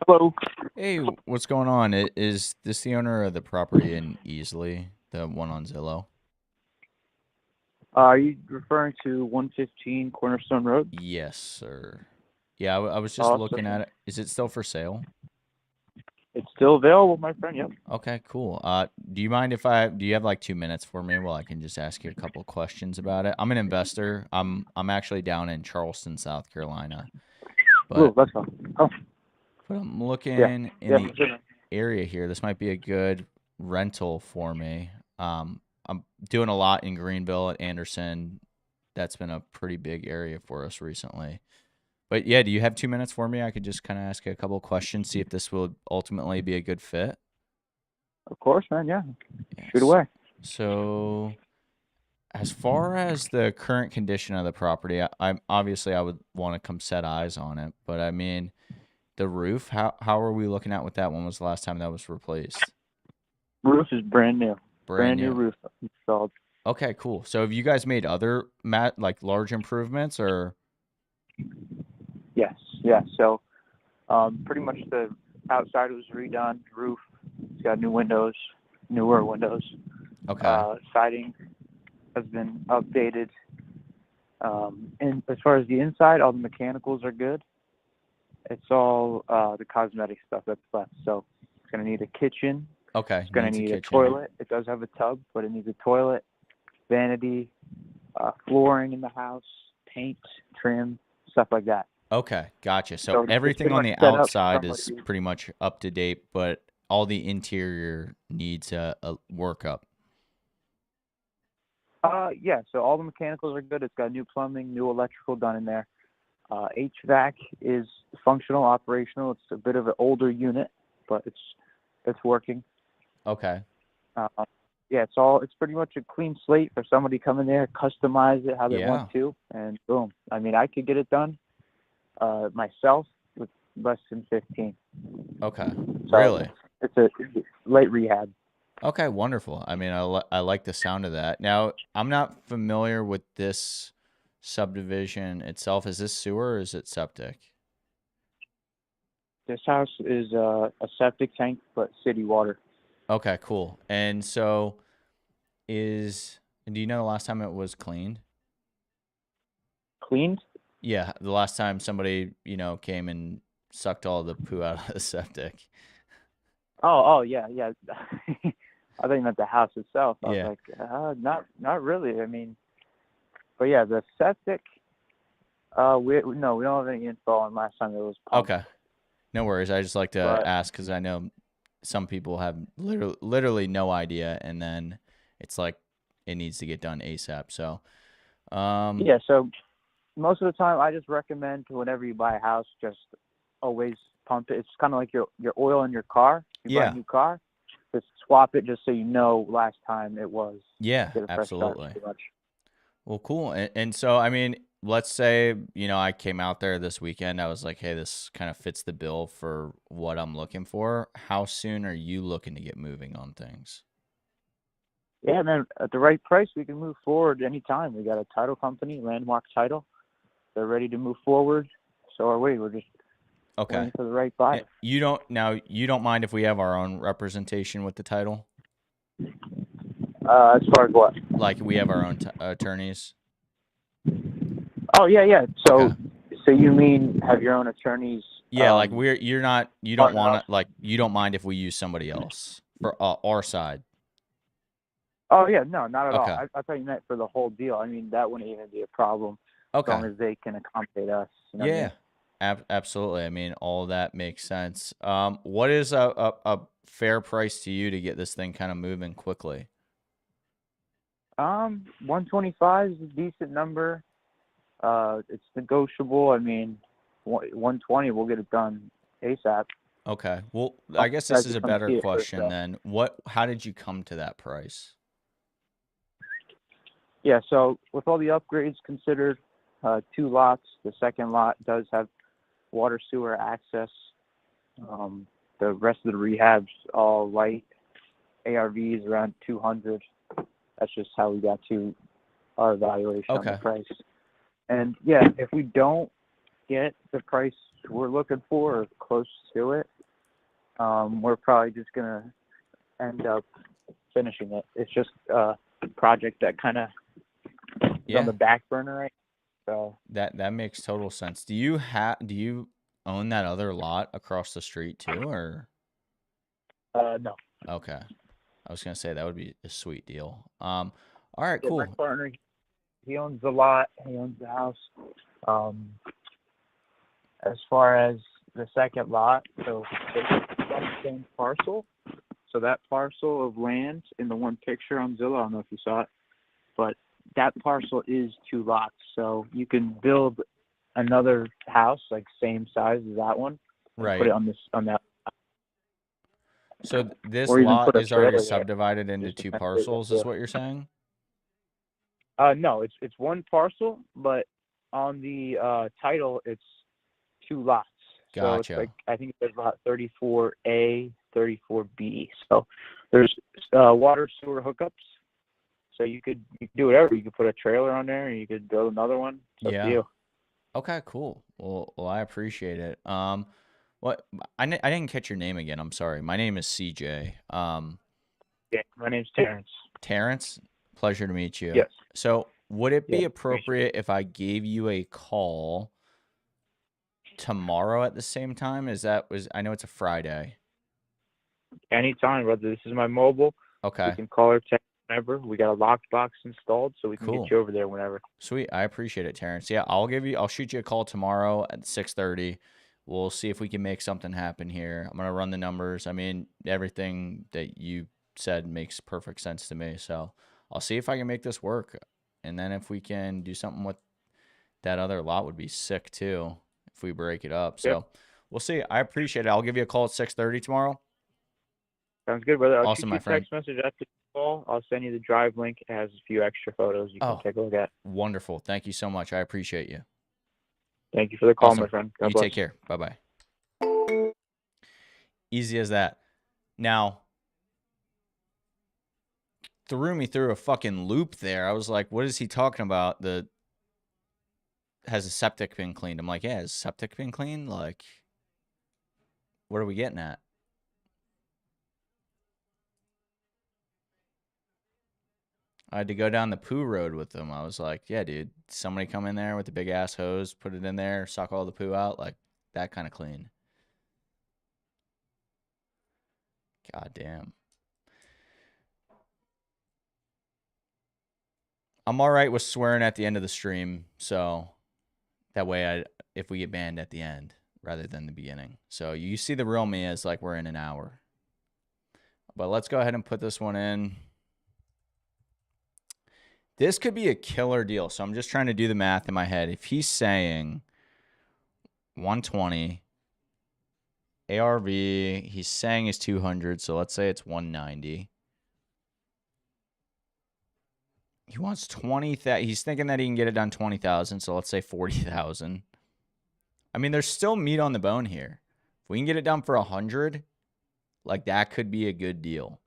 Hello. Hey, what's going on? Is this the owner of the property in Easley, the one on Zillow? Are you referring to 115 Cornerstone Road? Yes, sir. Yeah, I was just Awesome. looking at it. Is it still for sale? It's still available, my friend. Yep. Okay, cool. Do you mind do you have like 2 minutes for me while I can just ask you a couple questions about it? I'm an investor. I'm actually down in Charleston, South Carolina. Ooh, that's fine. Oh, But I'm looking in yeah, the sure. area here. This might be a good rental for me. I'm doing a lot in Greenville at Anderson. That's been a pretty big area for us recently. But yeah, do you have 2 minutes for me? I could just kind of ask you a couple of questions, see if this will ultimately be a good fit. Of course, man. Yeah. Shoot Yes. away. So, as far as the current condition of the property, I'm obviously I would want to come set eyes on it, but I mean, the roof, how are we looking at with that? When was the last time that was replaced? Roof is brand new. Brand New new. roof installed. Okay, cool. So have you guys made other like large improvements or? Yes. Yeah. So, pretty much the outside was redone. Roof. It's got new windows, newer windows. Okay. Siding has been updated. And as far as the inside, all the mechanicals are good. It's all the cosmetic stuff that's left. So it's going to need a kitchen. Okay. It's going needs to need a kitchen. toilet. It does have a tub, but it needs a toilet, vanity, flooring in the house, paint, trim, stuff like that. Okay, gotcha. So So it's everything pretty on much the set up for outside is somebody. pretty much up to date, but all the interior needs a workup. Yeah, so all the mechanicals are good. It's got new plumbing, new electrical done in there. HVAC is functional, operational. It's a bit of an older unit, but it's working. Okay. Yeah, it's pretty much a clean slate for somebody come in there, customize it how they Yeah. want to, and boom. I mean, I could get it done myself with less than 15. Okay. So Really? it's a light rehab. Okay, wonderful. I mean, I like the sound of that. Now, I'm not familiar with this subdivision itself. Is this sewer or is it septic? This house is a septic tank, but city water. Okay, cool. And so do you know the last time it was cleaned? Cleaned? Yeah, the last time somebody, came and sucked all the poo out of the septic. Oh, yeah. I thought you meant the house itself. I Yeah. was like, not really. I mean, but yeah, the septic. We don't have any info on last time it was pumped. Okay. No worries. I just like to But- ask because I know some people have literally no idea, and then it's like it needs to get done ASAP. So, Yeah, so most of the time I just recommend whenever you buy a house, just always pump it. It's kind of like your oil in your car. You buy Yeah. a new car, just swap it just so you know last time it was. yeah, Get a fresh start, absolutely. pretty much. Well, cool. And so, I mean, let's say, I came out there this weekend. I was like, hey, this kind of fits the bill for what I'm looking for. How soon are you looking to get moving on things? Yeah, man, at the right price, we can move forward anytime. We got a title company, Landmark Title. They're ready to move forward. So are we. We're just Okay. waiting for the right buyer. You don't mind if we have our own representation with the title? As far as what? Like we have our own attorneys? Oh, yeah. So, Okay. so you mean have your own attorneys? Yeah, like you don't partner want up. to, like, you don't mind if we use somebody else for our side. Oh, yeah, no, not at all. Okay. I thought you meant for the whole deal. I mean, that wouldn't even be a problem as Okay. long as they can accommodate us. You know what I Yeah. mean? Absolutely. I mean, all that makes sense. What is a fair price to you to get this thing kind of moving quickly? 125 is a decent number. It's negotiable. I mean, 120, we'll get it done ASAP. Okay. Well, I guess this Guys is to a come better see it first, question though. then. How did you come to that price? Yeah, so with all the upgrades considered, 2 lots. The second lot does have water sewer access. The rest of the rehab's all light. ARV is around 200. That's just how we got to our evaluation on Okay. the price. And yeah, if we don't get the price we're looking for or close to it, we're probably just gonna end up finishing it. It's just a project that kind of is on the back burner right now. So That makes total sense. Do you own that other lot across the street too, or? no. Okay. I was gonna say that would be a sweet deal. All right, Yeah, cool. my partner, he owns the lot. He owns the house. As far as the second lot, so it's on the same parcel. So that parcel of land in the one picture on Zillow, I don't know if you saw it, but that parcel is 2 lots. So you can build another house, like same size as that one, and put Right. it on that, So this or even lot put a is already trailer there. subdivided into Just two depends what you parcels, do. is what you're saying? No, it's one parcel, but on the title it's two lots. So it's Gotcha. like, I think it's lot 34A, 34B. So there's water sewer hookups. So you could do whatever. You could put a trailer on there, and you could build another one. It's up to Yeah. you. Okay, cool. Well, I appreciate it. What I didn't catch your name again. I'm sorry. My name is CJ. Yeah, my name's Terrence. Terrence, pleasure to meet you. Yes. So, would it be Yeah. appropriate if I gave you a call tomorrow at the same time? I know it's a Friday. Anytime, brother. This is my mobile. Okay. You can call or text whenever. We got a lockbox installed, so we can Cool. get you over there whenever. Sweet. I appreciate it, Terrence. Yeah, I'll shoot you a call tomorrow at 6:30. We'll see if we can make something happen here. I'm gonna run the numbers. I mean, everything that you said makes perfect sense to me. So I'll see if I can make this work. And then if we can do something with that other lot would be sick too, if we break it up. So Yep. we'll see. I appreciate it. I'll give you a call at 6:30 tomorrow. Sounds good, brother. I'll Awesome, shoot my you a friend. text message after the call. I'll send you the drive link. It has a few extra photos you can Oh. take a look at. Wonderful. Thank you so much. I appreciate you. Thank you for the call, Awesome. my friend. God You bless. take care. Bye-bye. Easy as that. Now, threw me through a fucking loop there. I was like, what is he talking about? Has a septic been cleaned? I'm like, yeah, has septic been cleaned? Like, what are we getting at? I had to go down the poo road with them. I was like, yeah, dude, somebody come in there with a big ass hose, put it in there, suck all the poo out, like that kind of clean. God damn. I'm all right with swearing at the end of the stream, so that way if we get banned at the end rather than the beginning. So you see the real me as like we're in an hour. But let's go ahead and put this one in. This could be a killer deal. So I'm just trying to do the math in my head. If he's saying 120 ARV, he's saying is 200, so let's say it's 190. He wants 20,000. He's thinking that he can get it done 20,000, so let's say 40,000. I mean, there's still meat on the bone here. If we can get it done for 100, like that could be a good deal.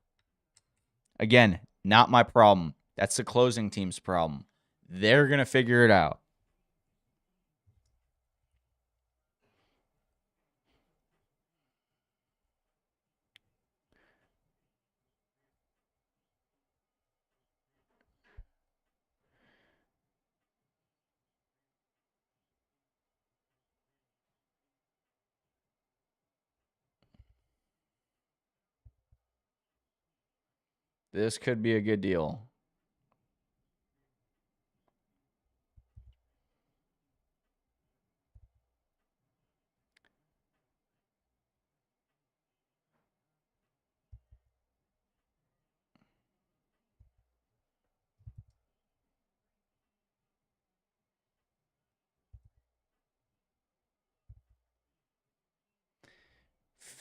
Again, not my problem. That's the closing team's problem. They're going to figure it out. This could be a good deal.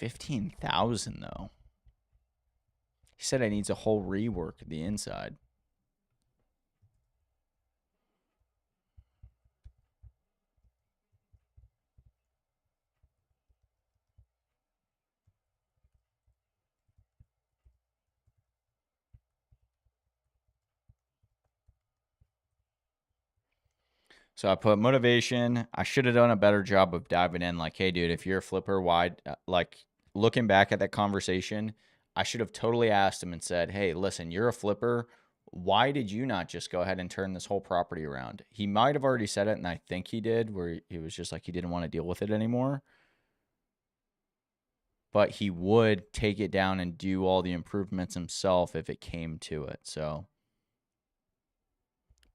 $15,000 though. He said it needs a whole rework of the inside. So I put motivation. I should have done a better job of diving in. Like, hey, dude, if you're a flipper, why? Like, looking back at that conversation, I should have totally asked him and said, hey, listen, you're a flipper. Why did you not just go ahead and turn this whole property around? He might have already said it, and I think he did, where he was just like he didn't want to deal with it anymore. But he would take it down and do all the improvements himself if it came to it. So,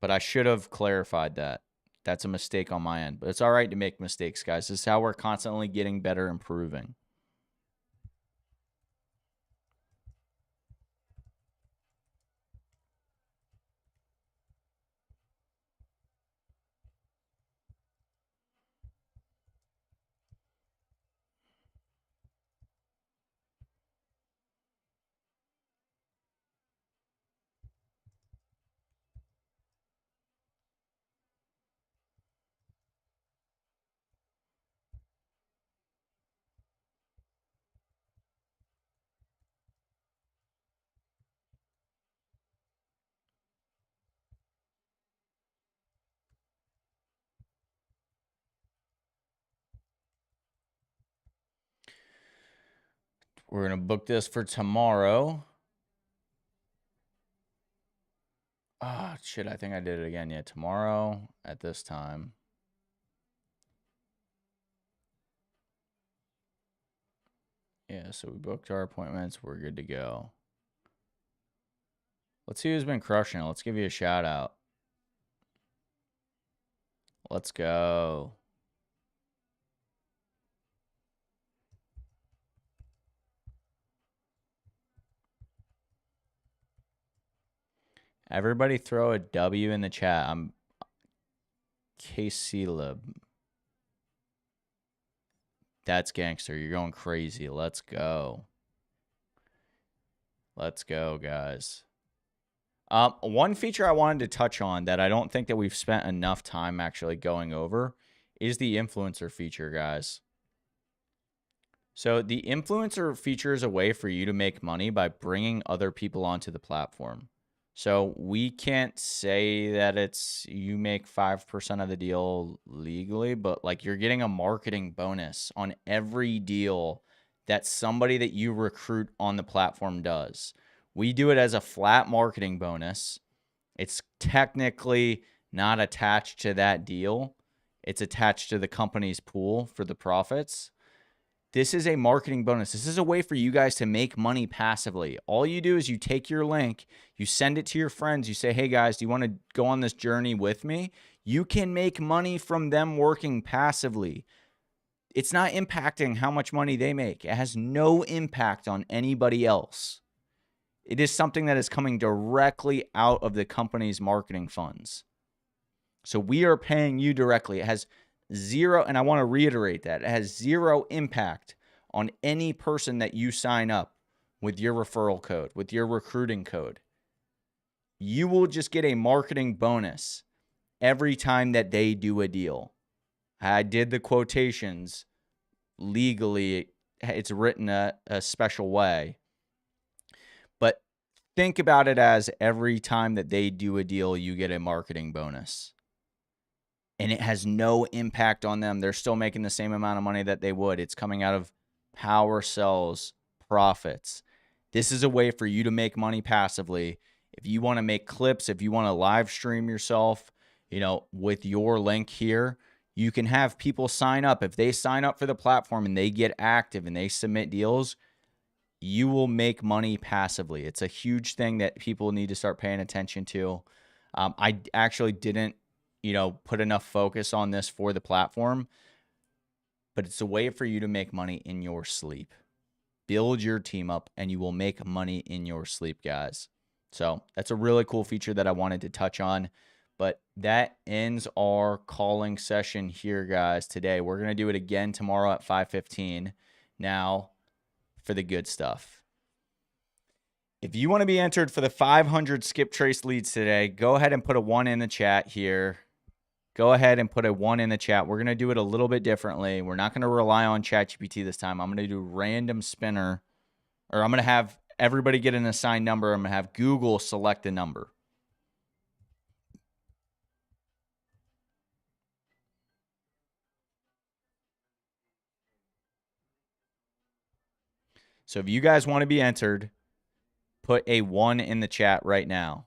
but I should have clarified that. That's a mistake on my end, but it's all right to make mistakes, guys. This is how we're constantly getting better, improving. We're going to book this for tomorrow. Oh, shit, I think I did it again. Yeah, tomorrow at this time. Yeah, so we booked our appointments. We're good to go. Let's see who's been crushing it. Let's give you a shout out. Let's go. Everybody throw a W in the chat. I'm Caleb. That's gangster. You're going crazy. Let's go. Let's go, guys. One feature I wanted to touch on that I don't think that we've spent enough time actually going over is the influencer feature, guys. So the influencer feature is a way for you to make money by bringing other people onto the platform. So we can't say that it's you make 5% of the deal legally, but like you're getting a marketing bonus on every deal that somebody that you recruit on the platform does. We do it as a flat marketing bonus. It's technically not attached to that deal. It's attached to the company's pool for the profits. This is a marketing bonus. This is a way for you guys to make money passively. All you do is you take your link, you send it to your friends, you say, hey guys, do you want to go on this journey with me? You can make money from them working passively. It's not impacting how much money they make. It has no impact on anybody else. It is something that is coming directly out of the company's marketing funds. So we are paying you directly. It has zero, and I want to reiterate that, it has zero impact on any person that you sign up with your referral code, with your recruiting code. You will just get a marketing bonus every time that they do a deal. I did the quotations legally. It's written a special way. But think about it as every time that they do a deal, you get a marketing bonus. And it has no impact on them. They're still making the same amount of money that they would. It's coming out of PowerSell's profits. This is a way for you to make money passively. If you want to make clips, if you want to live stream yourself, with your link here, you can have people sign up. If they sign up for the platform and they get active and they submit deals, you will make money passively. It's a huge thing that people need to start paying attention to. I actually didn't put enough focus on this for the platform, but it's a way for you to make money in your sleep. Build your team up and you will make money in your sleep, guys. So that's a really cool feature that I wanted to touch on, but that ends our calling session here, guys, today. We're going to do it again tomorrow at 5:15. Now for the good stuff. If you want to be entered for the 500 skip trace leads today, go ahead and put a 1 in the chat here. Go ahead and put a 1 in the chat. We're going to do it a little bit differently. We're not going to rely on ChatGPT this time. I'm going to do random spinner, or I'm going to have everybody get an assigned number. I'm going to have Google select a number. So if you guys want to be entered, put a 1 in the chat right now.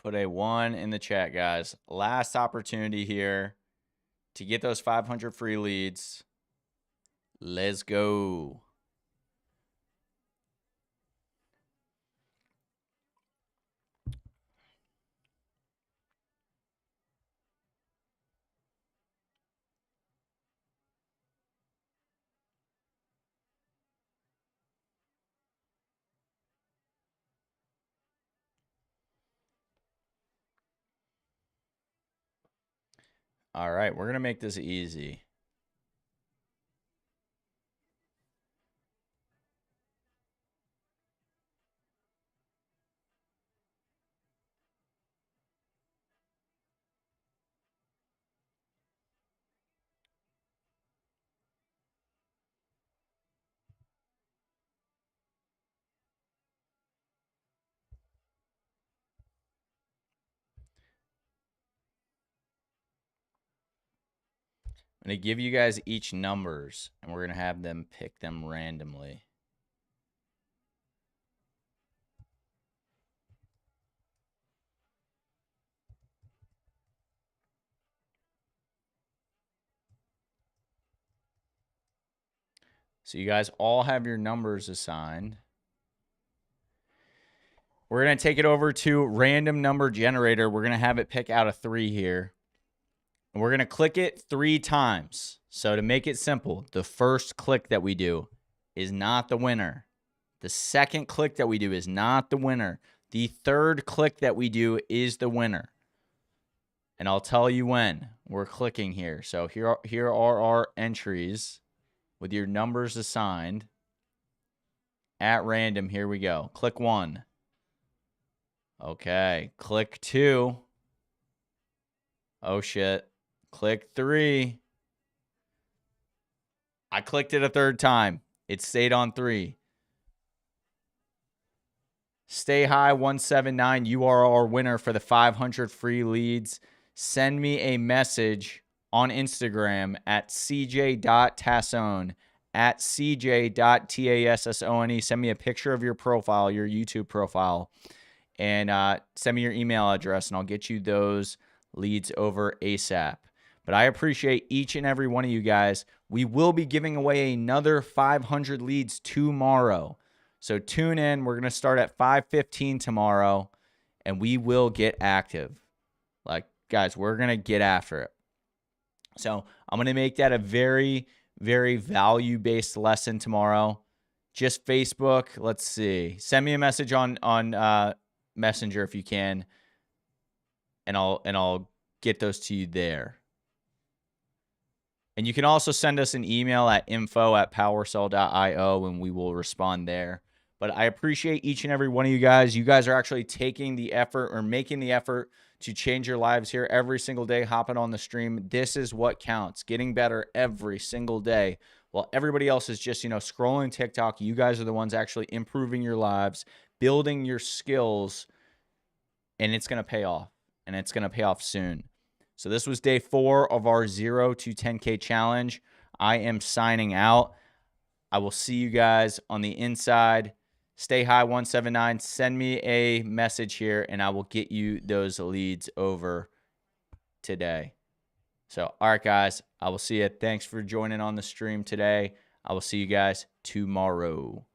Put a 1 in the chat, guys. Last opportunity here to get those 500 free leads. Let's go. All right, we're going to make this easy. I'm going to give you guys each numbers, and we're going to have them pick them randomly. So you guys all have your numbers assigned. We're going to take it over to random number generator. We're going to have it pick out a 3 here. And we're going to click it 3 times. So to make it simple, the first click that we do is not the winner. The second click that we do is not the winner. The third click that we do is the winner. And I'll tell you when we're clicking here. So here are our entries with your numbers assigned at random. Here we go. Click 1. Okay. Click 2. Oh, shit. Click 3. I clicked it a third time. It stayed on 3. Stay High 179. You are our winner for the 500 free leads. Send me a message on Instagram at cj.tassone, at cj.tassone. Send me a picture of your profile, your YouTube profile, and send me your email address, and I'll get you those leads over ASAP. But I appreciate each and every one of you guys. We will be giving away another 500 leads tomorrow. So tune in. We're going to start at 5:15 tomorrow, and we will get active. Like, guys, we're going to get after it. So I'm going to make that a very, very value-based lesson tomorrow. Just Facebook. Let's see. Send me a message on Messenger if you can, and I'll get those to you there. And you can also send us an email at info@powercell.io, and we will respond there. But I appreciate each and every one of you guys. You guys are actually taking the effort or making the effort to change your lives here every single day, hopping on the stream. This is what counts, getting better every single day. While everybody else is just, scrolling TikTok, you guys are the ones actually improving your lives, building your skills, and it's going to pay off, and it's going to pay off soon. So this was day 4 of our 0 to 10K challenge. I am signing out. I will see you guys on the inside. Stay High 179. Send me a message here, and I will get you those leads over today. So, all right, guys, I will see you. Thanks for joining on the stream today. I will see you guys tomorrow.